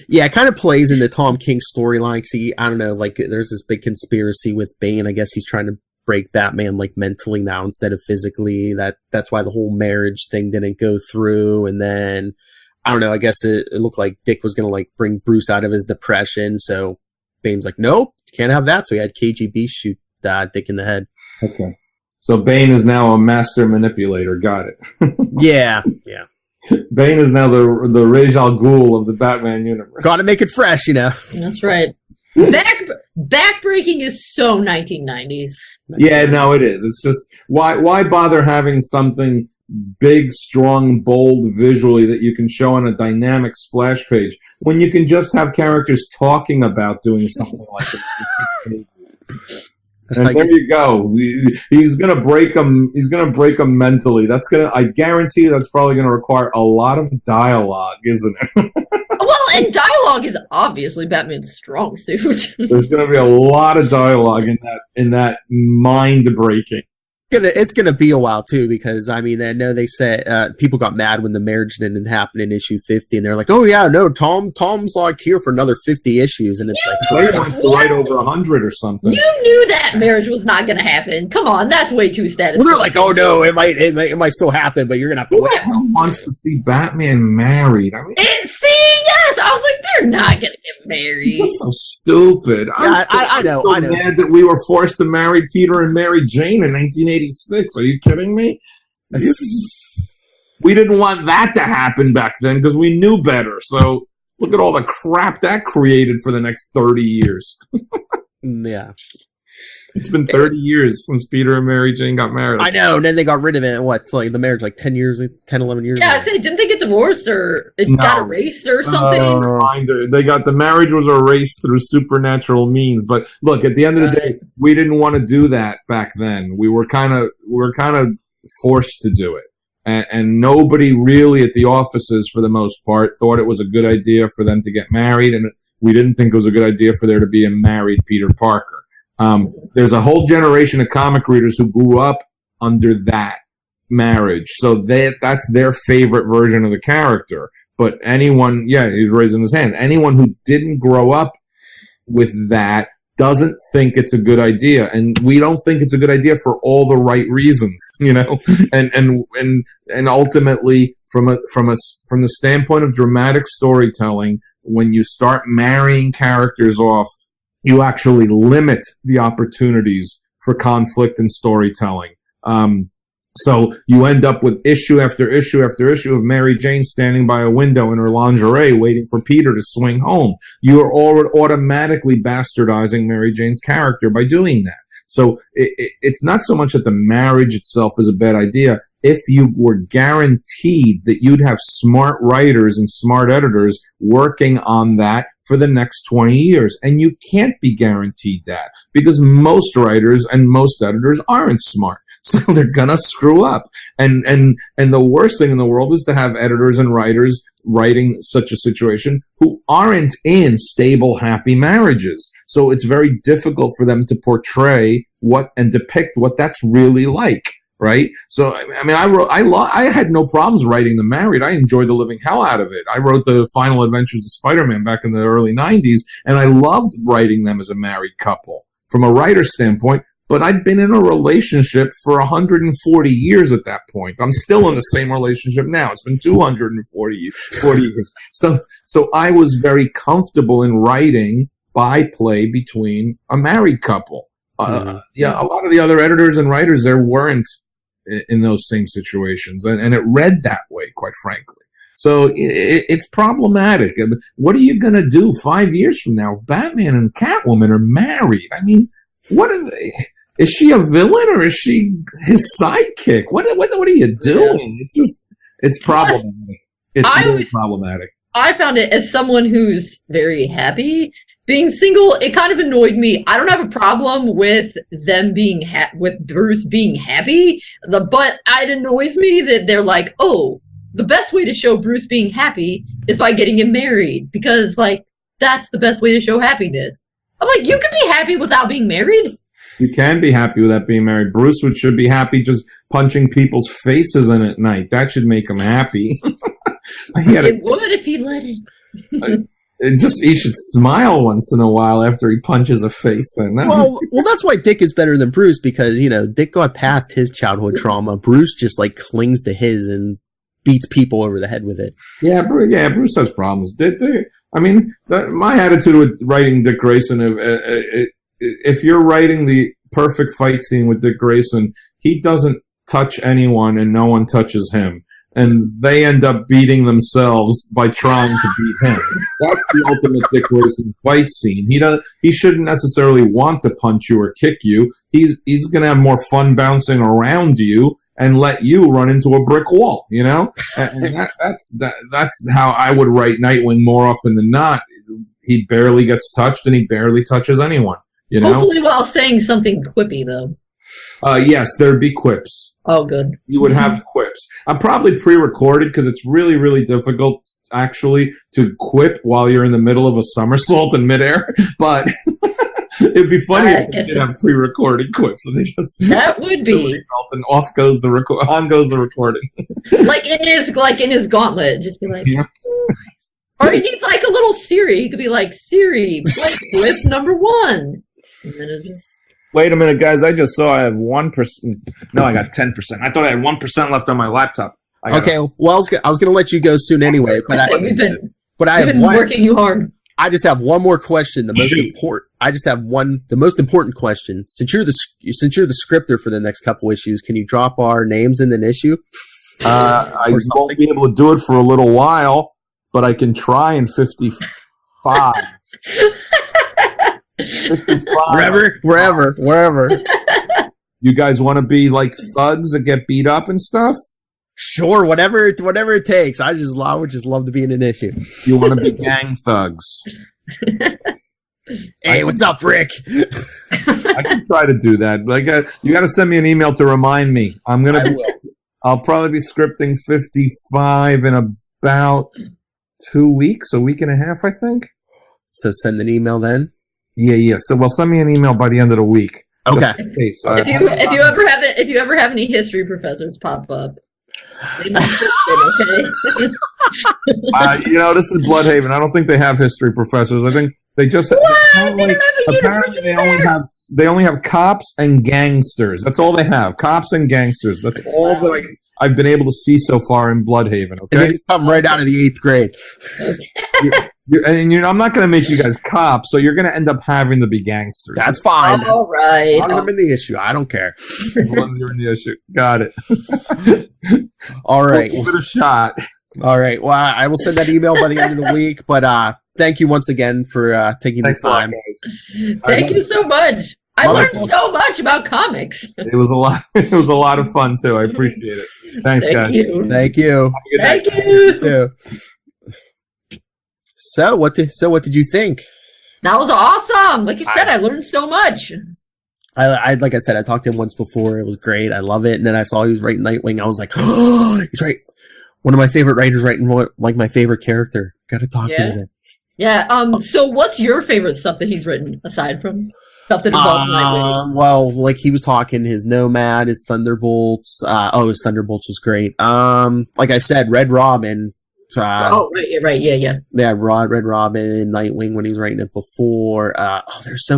Yeah, it kind of plays into Tom King's storyline. See, I don't know, like there's this big conspiracy with Bane. I guess he's trying to break Batman like mentally now instead of physically. That's why the whole marriage thing didn't go through. And then I don't know, I guess it looked like Dick was gonna like bring Bruce out of his depression, so Bane's like, nope, can't have that. So he had KGB shoot Dick in the head. Okay. So Bane is now a master manipulator, got it. Yeah. Bane is now the Ra's al Ghul of the Batman universe. Gotta make it fresh, you know. That's right. Backbreaking is so 1990s. Yeah, no, it is. It's just why bother having something big, strong, bold visually that you can show on a dynamic splash page when you can just have characters talking about doing something like this. And there you go. He's going to break them. He's going to break them mentally. I guarantee you that's probably going to require a lot of dialogue, isn't it? Well, and dialogue is obviously Batman's strong suit. There's going to be a lot of dialogue in that mind breaking. It's gonna be a while too, because I mean, I know they said people got mad when the marriage didn't happen in issue 50, and they're like, "Oh yeah, no, Tom's like here for another 50 issues," and it's Clay wants to write over 100 or something. You knew that marriage was not gonna happen. Come on, that's way too status. Well, they're like, "Oh no, it might still happen, but you're gonna have to wait." Who wants to see Batman married? I mean, yes, I was like, they're not gonna get married. This is so stupid. Yeah, I know. Mad that we were forced to marry Peter and Mary Jane in 1986. Are you kidding me? We didn't want that to happen back then because we knew better. So look at all the crap that created for the next 30 years. Yeah. It's been 30 years since Peter and Mary Jane got married. I know, and then they got rid of it. Like the marriage, like 10, 11 years Yeah, ago. I say, didn't they get divorced or it got erased or something? The marriage was erased through supernatural means. But look, at the end of the day, we didn't want to do that back then. We were kind of forced to do it. And nobody really at the offices, for the most part, thought it was a good idea for them to get married, and we didn't think it was a good idea for there to be a married Peter Parker. There's a whole generation of comic readers who grew up under that marriage. So that's their favorite version of the character. But anyone, he's raising his hand. Anyone who didn't grow up with that doesn't think it's a good idea, and we don't think it's a good idea for all the right reasons, and ultimately from the standpoint of dramatic storytelling, when you start marrying characters off, you actually limit the opportunities for conflict and storytelling. So you end up with issue after issue after issue of Mary Jane standing by a window in her lingerie waiting for Peter to swing home. You are automatically bastardizing Mary Jane's character by doing that. So it's not so much that the marriage itself is a bad idea. If you were guaranteed that you'd have smart writers and smart editors working on that for the next 20 years. And you can't be guaranteed that because most writers and most editors aren't smart. So they're gonna screw up. And the worst thing in the world is to have editors and writers writing such a situation who aren't in stable, happy marriages. So it's very difficult for them to portray and depict what that's really like, right? So, I mean, I had no problems writing The Married. I enjoyed the living hell out of it. I wrote the Final Adventures of Spider-Man back in the early 90s, and I loved writing them as a married couple from a writer's standpoint. But I'd been in a relationship for 140 years at that point. I'm still in the same relationship now. It's been 240 years. So I was very comfortable in writing byplay between a married couple. A lot of the other editors and writers there weren't in those same situations. And it read that way, quite frankly. So it's problematic. What are you going to do 5 years from now if Batman and Catwoman are married? I mean, what are they? Is she a villain or is she his sidekick? What are you doing? It's problematic. It's really problematic. I found it as someone who's very happy being single. It kind of annoyed me. I don't have a problem with them being with Bruce being happy, but it annoys me that they're like, oh, the best way to show Bruce being happy is by getting him married because that's the best way to show happiness. I'm like, you can be happy without being married. You can be happy without being married. Bruce should be happy just punching people's faces in at night. That should make him happy. It would if he let it. He should smile once in a while after he punches a face in. Well, that's why Dick is better than Bruce because, Dick got past his childhood trauma. Bruce just clings to his and beats people over the head with it. Yeah, Bruce has problems. My attitude with writing Dick Grayson, if you're writing the perfect fight scene with Dick Grayson, he doesn't touch anyone and no one touches him. And they end up beating themselves by trying to beat him. That's the ultimate Dick Grayson fight scene. He shouldn't necessarily want to punch you or kick you. He's going to have more fun bouncing around you and let you run into a brick wall, And that's how I would write Nightwing more often than not. He barely gets touched and he barely touches anyone. Hopefully while saying something quippy, though. Yes, there'd be quips. Oh, good. You would have quips. I'm probably pre-recorded because it's really, really difficult, actually, to quip while you're in the middle of a somersault in midair. But it'd be funny if you did have pre-recorded quips. And that would be. And on goes the recording. in his gauntlet, just be like. Yeah. Or he needs a little Siri. He could be like, Siri, play quip number 1. And then it just... Wait a minute, guys. I just saw I have 1%. No, I got 10%. I thought I had 1% left on my laptop. Okay, well, I was going to let you go soon anyway. We've been working you hard. I just have one more question. The most important question. Since you're the scripter for the next couple issues, can you drop our names in an issue? I won't be able to do it for a little while, but I can try in 55. 55. Wherever. You guys want to be like thugs that get beat up and stuff? Sure, whatever it takes. I would just love to be in an issue. You want to be gang thugs? Hey, what's up, Rick? I can try to do that. You got to send me an email to remind me. I'll probably be scripting 55 in about 2 weeks, a week and a half, I think. So send an email then? Yeah. So, send me an email by the end of the week. Okay. If you ever have any history professors pop up, they might Kristen, okay? This is Bloodhaven. I don't think they have history professors. I think they just they only have cops and gangsters. That's all they have. Cops and gangsters. That's all that I've been able to see so far in Bloodhaven. Okay, and they just come right out of the 8th grade. I'm not going to make you guys cops, so you're going to end up having to be gangsters. That's fine. All right. I'm in the issue. I don't care. You're in the issue. Got it. All right. We'll give it a shot. All right. Well, I will send that email by the end of the week. But thank you once again for taking the time. Thank you so much. I learned so much about comics. It was a lot. It was a lot of fun too. I appreciate it. Thanks, guys. Thank you. Thank you. Too. So what did you think? That was awesome. Like you said, I learned so much. I like I said, I talked to him once before. It was great. I love it. And then I saw he was writing Nightwing. I was like, oh, he's right. One of my favorite writers writing like my favorite character. Got to talk to him. Yeah. So what's your favorite stuff that he's written aside from stuff that involves Nightwing? Well, like he was talking his Nomad, his Thunderbolts. His Thunderbolts was great. Like I said, Red Robin. Right. Yeah. Yeah, Red Robin, Nightwing when he was writing it before. There's so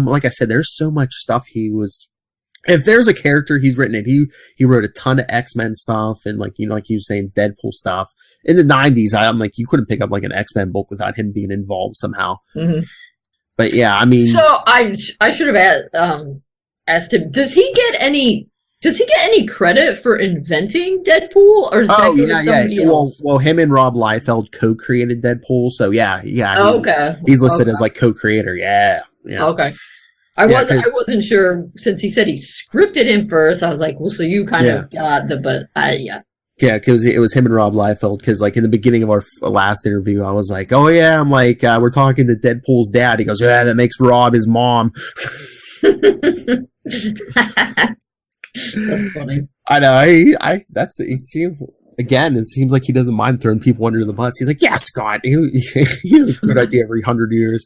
much stuff he was. If there's a character he's written it, he wrote a ton of X-Men stuff and like he was saying Deadpool stuff in the 90s. I'm like, you couldn't pick up like an X-Men book without him being involved somehow. Mm-hmm. But yeah, I mean, so I should have asked him. Does he get any credit for inventing Deadpool, or is that go to somebody else? Well, him and Rob Liefeld co-created Deadpool, so yeah. He's listed as like co-creator. Yeah. Okay. I wasn't sure since he said he scripted him first. I was like, well, so you kind of got yeah. Yeah, because it was him and Rob Liefeld. Because like in the beginning of our last interview, I was like, oh yeah, I'm like, we're talking to Deadpool's dad. He goes, yeah, that makes Rob his mom. That's funny. I know. It seems like he doesn't mind throwing people under the bus. He's like, yeah, Scott. He has a good idea every 100 years.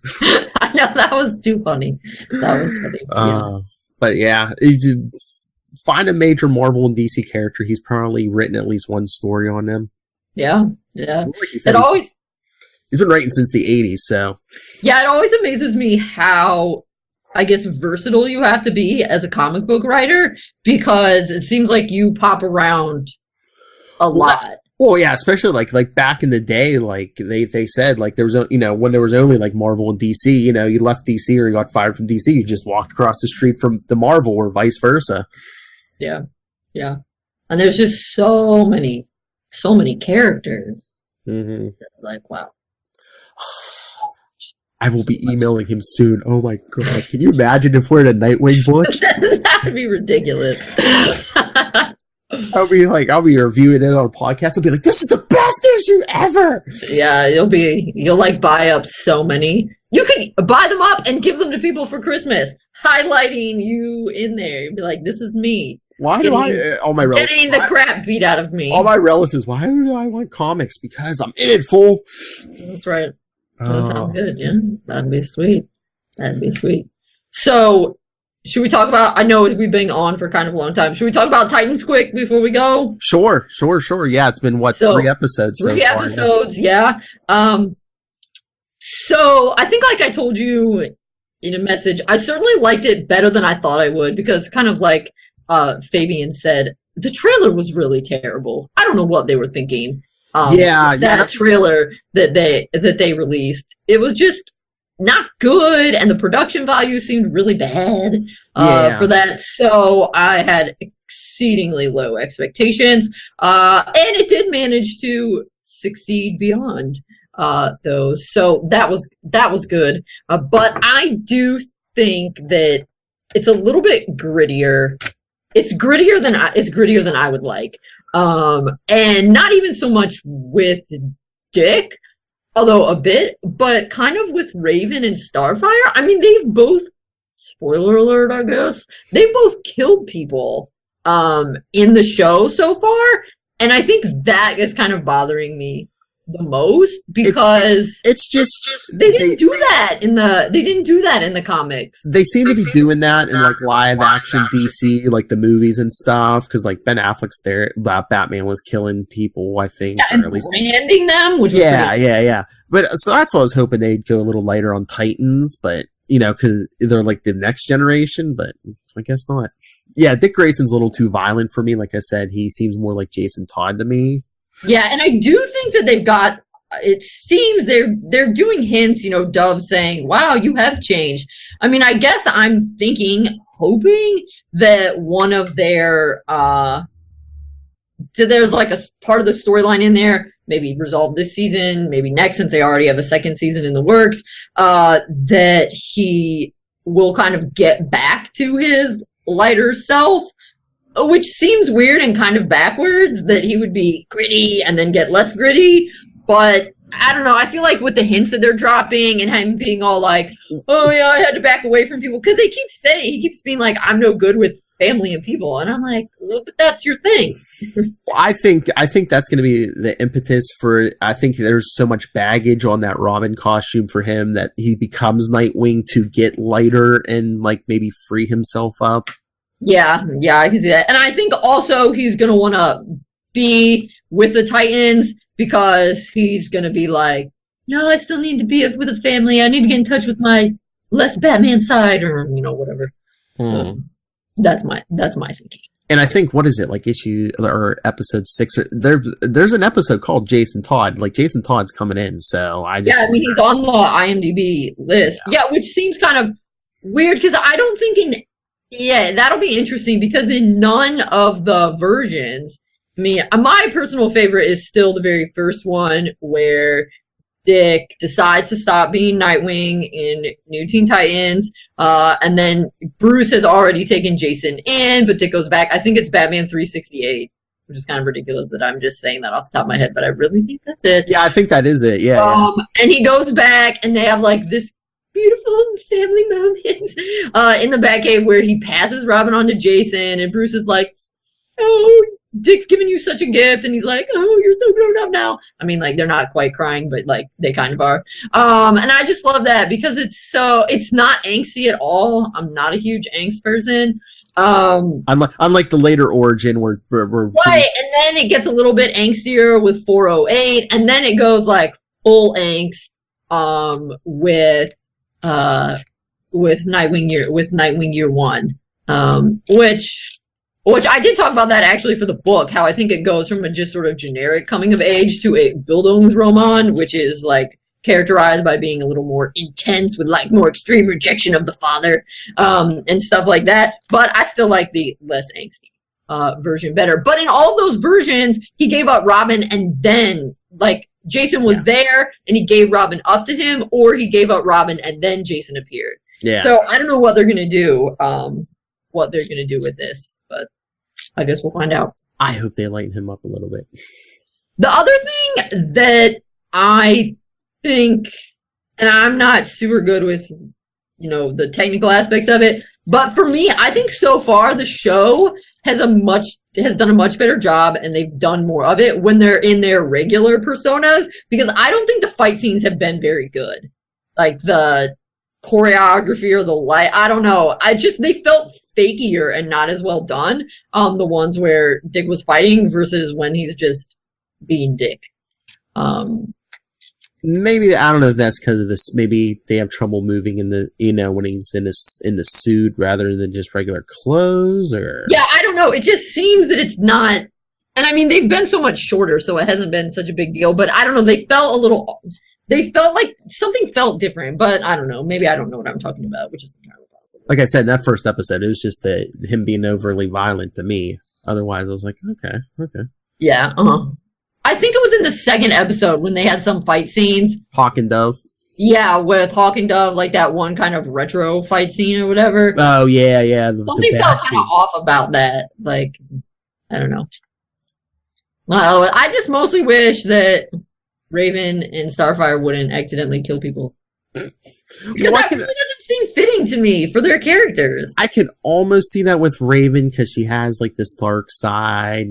I know, that was too funny. That was funny. But yeah, find a major Marvel and DC character. He's probably written at least one story on them. Yeah. Like he's been writing since the 80s. So yeah, it always amazes me how, I guess, versatile you have to be as a comic book writer, because it seems like you pop around a lot. Well, yeah, especially like back in the day, like they said, like there was when there was only like Marvel and DC, you left DC or you got fired from DC, you just walked across the street from the Marvel or vice versa. Yeah, and there's just so many characters. Mm-hmm. It's like, wow. I will be emailing him soon. Oh my god! Can you imagine if we're in a Nightwing book? That would be ridiculous. I'll be reviewing it on a podcast. I'll be like, this is the best issue ever. Yeah, you'll like buy up so many. You could buy them up and give them to people for Christmas, highlighting you in there. You'd be like, this is me. Why do all my relatives getting the crap beat out of me? All my relatives, why do I want comics? Because I'm in it, fool. That's right. That sounds good, yeah. That'd be sweet. So, should we talk about, I know we've been on for kind of a long time. Should we talk about Titans quick before we go? Sure. Yeah, it's been, 3 episodes? 3 episodes, yeah. So, I think like I told you in a message, I certainly liked it better than I thought I would, because kind of like Fabian said, the trailer was really terrible. I don't know what they were thinking. That trailer that they released, it was just not good, and the production value seemed really bad for that. So I had exceedingly low expectations, and it did manage to succeed beyond those. So that was good. But I do think that it's a little bit grittier. It's grittier than I would like. And not even so much with Dick, although a bit, but kind of with Raven and Starfire. I mean, they've both, spoiler alert, I guess, they've both killed people, in the show so far. And I think that is kind of bothering me the most because it's just they didn't do that in the comics. They seem to be doing that in like live action DC, like the movies and stuff, because like Ben Affleck's there, Batman was killing people, I think, and or at least branding them, which yeah. But so that's what I was hoping they'd go a little lighter on Titans, but because they're like the next generation, but I guess not. Yeah, Dick Grayson's a little too violent for me. Like I said, he seems more like Jason Todd to me. Yeah, and I do think that they've got. It seems they're doing hints. Dove saying, "Wow, you have changed." I mean, I guess I'm hoping that one of their there's like a part of the storyline in there, maybe resolved this season, maybe next, since they already have a second season in the works. That he will kind of get back to his lighter self. Which seems weird and kind of backwards, that he would be gritty and then get less gritty. But I don't know. I feel like with the hints that they're dropping and him being all like, "Oh yeah, I had to back away from people," because he keeps being like, "I'm no good with family and people," and I'm like, well, but that's your thing. I think that's going to be the impetus for. I think there's so much baggage on that Robin costume for him that he becomes Nightwing to get lighter and like maybe free himself up. Yeah, I can see that. And I think also he's going to want to be with the Titans because he's going to be like, "No, I still need to be with a family. I need to get in touch with my less Batman side," or, whatever. That's my thinking. And I think, what is it, like issue or episode 6? There's an episode called Jason Todd. Like, Jason Todd's coming in, so he's on the IMDb list. Yeah, which seems kind of weird because I don't think that'll be interesting because in none of the versions, I mean, my personal favorite is still the very first one where Dick decides to stop being Nightwing in New Teen Titans, and then Bruce has already taken Jason in, but Dick goes back. I think it's Batman 368, which is kind of ridiculous that I'm just saying that off the top of my head, but I really think that's it. Yeah, I think that is it, yeah. And he goes back, and they have like this beautiful family moment in the Batcave where he passes Robin on to Jason, and Bruce is like, "Oh, Dick's giving you such a gift," and he's like, "Oh, you're so grown up now." I mean, like, they're not quite crying, but like they kind of are. And I just love that because it's not angsty at all. I'm not a huge angst person. Unlike the later origin where right, and then it gets a little bit angstier with 408, and then it goes like full angst with Nightwing Year One, which I did talk about that actually for the book, how I think it goes from a just sort of generic coming of age to a Bildungsroman, which is like characterized by being a little more intense with like more extreme rejection of the father, and stuff like that. But I still like the less angsty version better. But in all those versions, he gave up Robin and then like Jason was there and he gave Robin up to him, or he gave up Robin and then Jason appeared. Yeah. So I don't know what they're gonna do. With this, but I guess we'll find out. I hope they lighten him up a little bit. The other thing that I think, and I'm not super good with, the technical aspects of it, but for me, I think so far the show has done a much better job, and they've done more of it when they're in their regular personas, because I don't think the fight scenes have been very good. Like the choreography or the light, I don't know. They felt fakier and not as well done. The ones where Dick was fighting versus when he's just being Dick. Maybe, I don't know if that's because of this. Maybe they have trouble moving in the, when he's in the suit rather than just regular clothes, or. Yeah, I don't know. It just seems that it's not. And I mean, they've been so much shorter, so it hasn't been such a big deal. But I don't know. They felt like something felt different, but I don't know. Maybe I don't know what I'm talking about, which is entirely possible. Like I said, in that first episode, it was just him being overly violent to me. Otherwise, I was like, okay. Yeah, I think it was in the second episode when they had some fight scenes. Hawk and Dove? Yeah, with Hawk and Dove, like that one kind of retro fight scene or whatever. Oh, yeah. Something felt kind of off about that. Like, I don't know. Well, I just mostly wish that Raven and Starfire wouldn't accidentally kill people. Because that really doesn't seem fitting to me for their characters. I could almost see that with Raven, because she has like this dark side,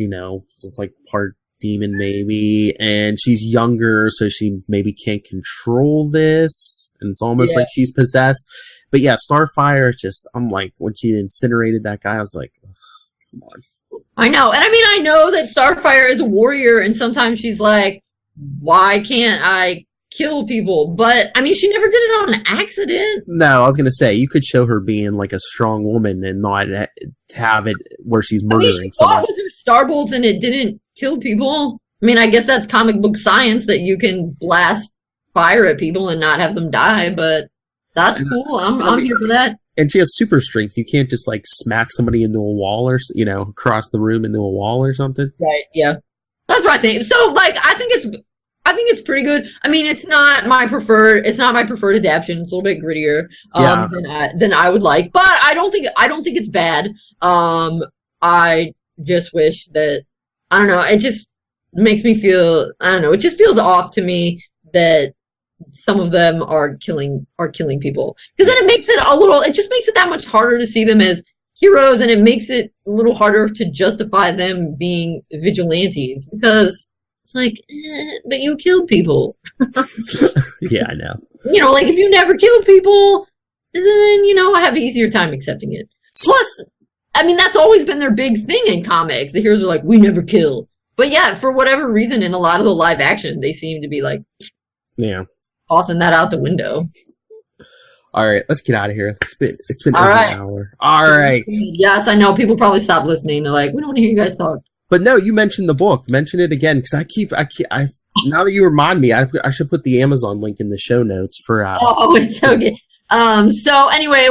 just like part demon maybe, and she's younger, so she maybe can't control this, and it's almost like she's possessed. But yeah, Starfire, just, I'm like, when she incinerated that guy, I was like, come on. I know. And I mean, I know that Starfire is a warrior, and sometimes she's like, why can't I kill people? But, I mean, she never did it on accident. No, I was going to say, you could show her being like a strong woman and not have it where she's murdering someone. She fought with her star bolts and it didn't kill people. I mean, I guess that's comic book science, that you can blast fire at people and not have them die, but that's cool. I'm here for that. And she has super strength. You can't just like smack somebody into a wall or, across the room into a wall or something. Right, yeah. That's what I think. So, like, I think it's pretty good. I mean, it's not my preferred adaptation. It's a little bit grittier than I would like, but I don't think it's bad. I just wish that, I don't know, it just makes me feel, I don't know, it just feels off to me that some of them are killing people, because then it just makes it that much harder to see them as heroes, and it makes it a little harder to justify them being vigilantes, because it's like, but you killed people. Yeah, I know. Like, if you never killed people, then, I have an easier time accepting it. Plus, I mean, that's always been their big thing in comics. The heroes are like, we never kill. But yeah, for whatever reason, in a lot of the live action, they seem to be like, tossing that out the window. All right, let's get out of here. It's been over an hour. All right. Yes, I know. People probably stopped listening. They're like, we don't want to hear you guys talk. But no, you mentioned the book. Mention it again, because I now that you remind me, I should put the Amazon link in the show notes for. Oh, it's so good. So anyway,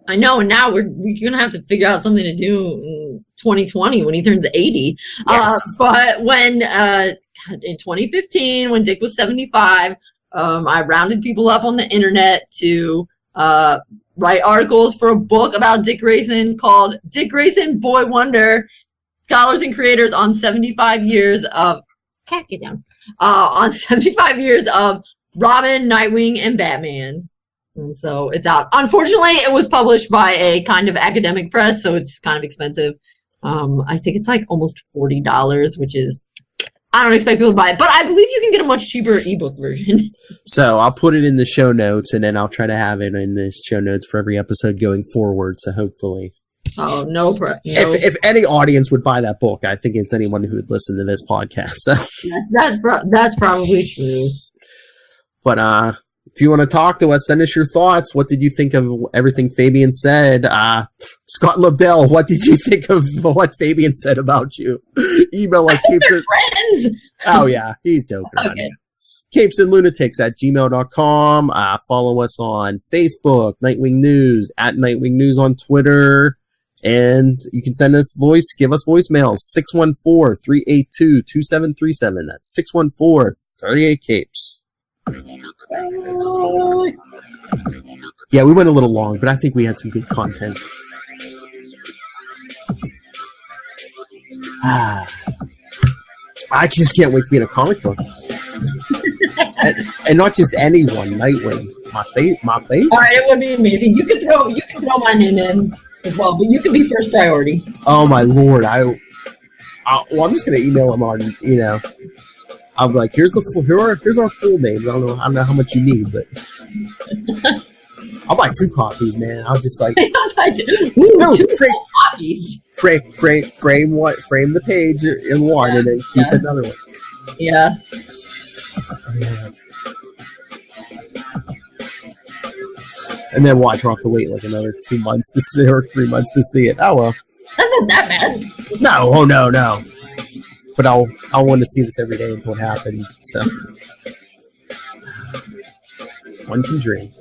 I know, and now we're gonna have to figure out something to do in 2020 when he turns 80. Yes. But when in 2015, when Dick was 75, I rounded people up on the internet to write articles for a book about Dick Grayson called Dick Grayson, Boy Wonder, Scholars and Creators on 75 years of, on 75 years of Robin, Nightwing, and Batman. And so it's out. Unfortunately, it was published by a kind of academic press, so it's kind of expensive. I think it's like almost $40, which is, I don't expect people to buy it, but I believe you can get a much cheaper ebook version. So I'll put it in the show notes, and then I'll try to have it in the show notes for every episode going forward, so hopefully. Oh, no. If any audience would buy that book, I think it's anyone who would listen to this podcast. So. That's probably true. But if you want to talk to us, send us your thoughts. What did you think of everything Fabian said? Scott Lobdell, what did you think of what Fabian said about you? Email us. Friends. Oh, yeah. He's joking around. Okay. capesandlunatics@gmail.com. Follow us on Facebook, Nightwing News, @Nightwing News on Twitter. And you can give us voicemails, 614-382-2737. That's 614-38-CAPES. Yeah, we went a little long, but I think we had some good content. I just can't wait to be in a comic book. and not just anyone, Nightwing. My favorite. All right, it would be amazing. You can throw my name in as well, but you can be first priority. Oh my lord! I'm just gonna email him on. I'm like, here's our full names. I don't know how much you need, but I'll buy 2 copies, man. I'll just like frame copies. Frame the page in one, and then keep another one. Yeah. And then watch, we'll have to wait like another 2 months to see, or 3 months to see it. Oh well. That's not that bad. No, oh no. But I'll want to see this every day until it happens. So one can dream.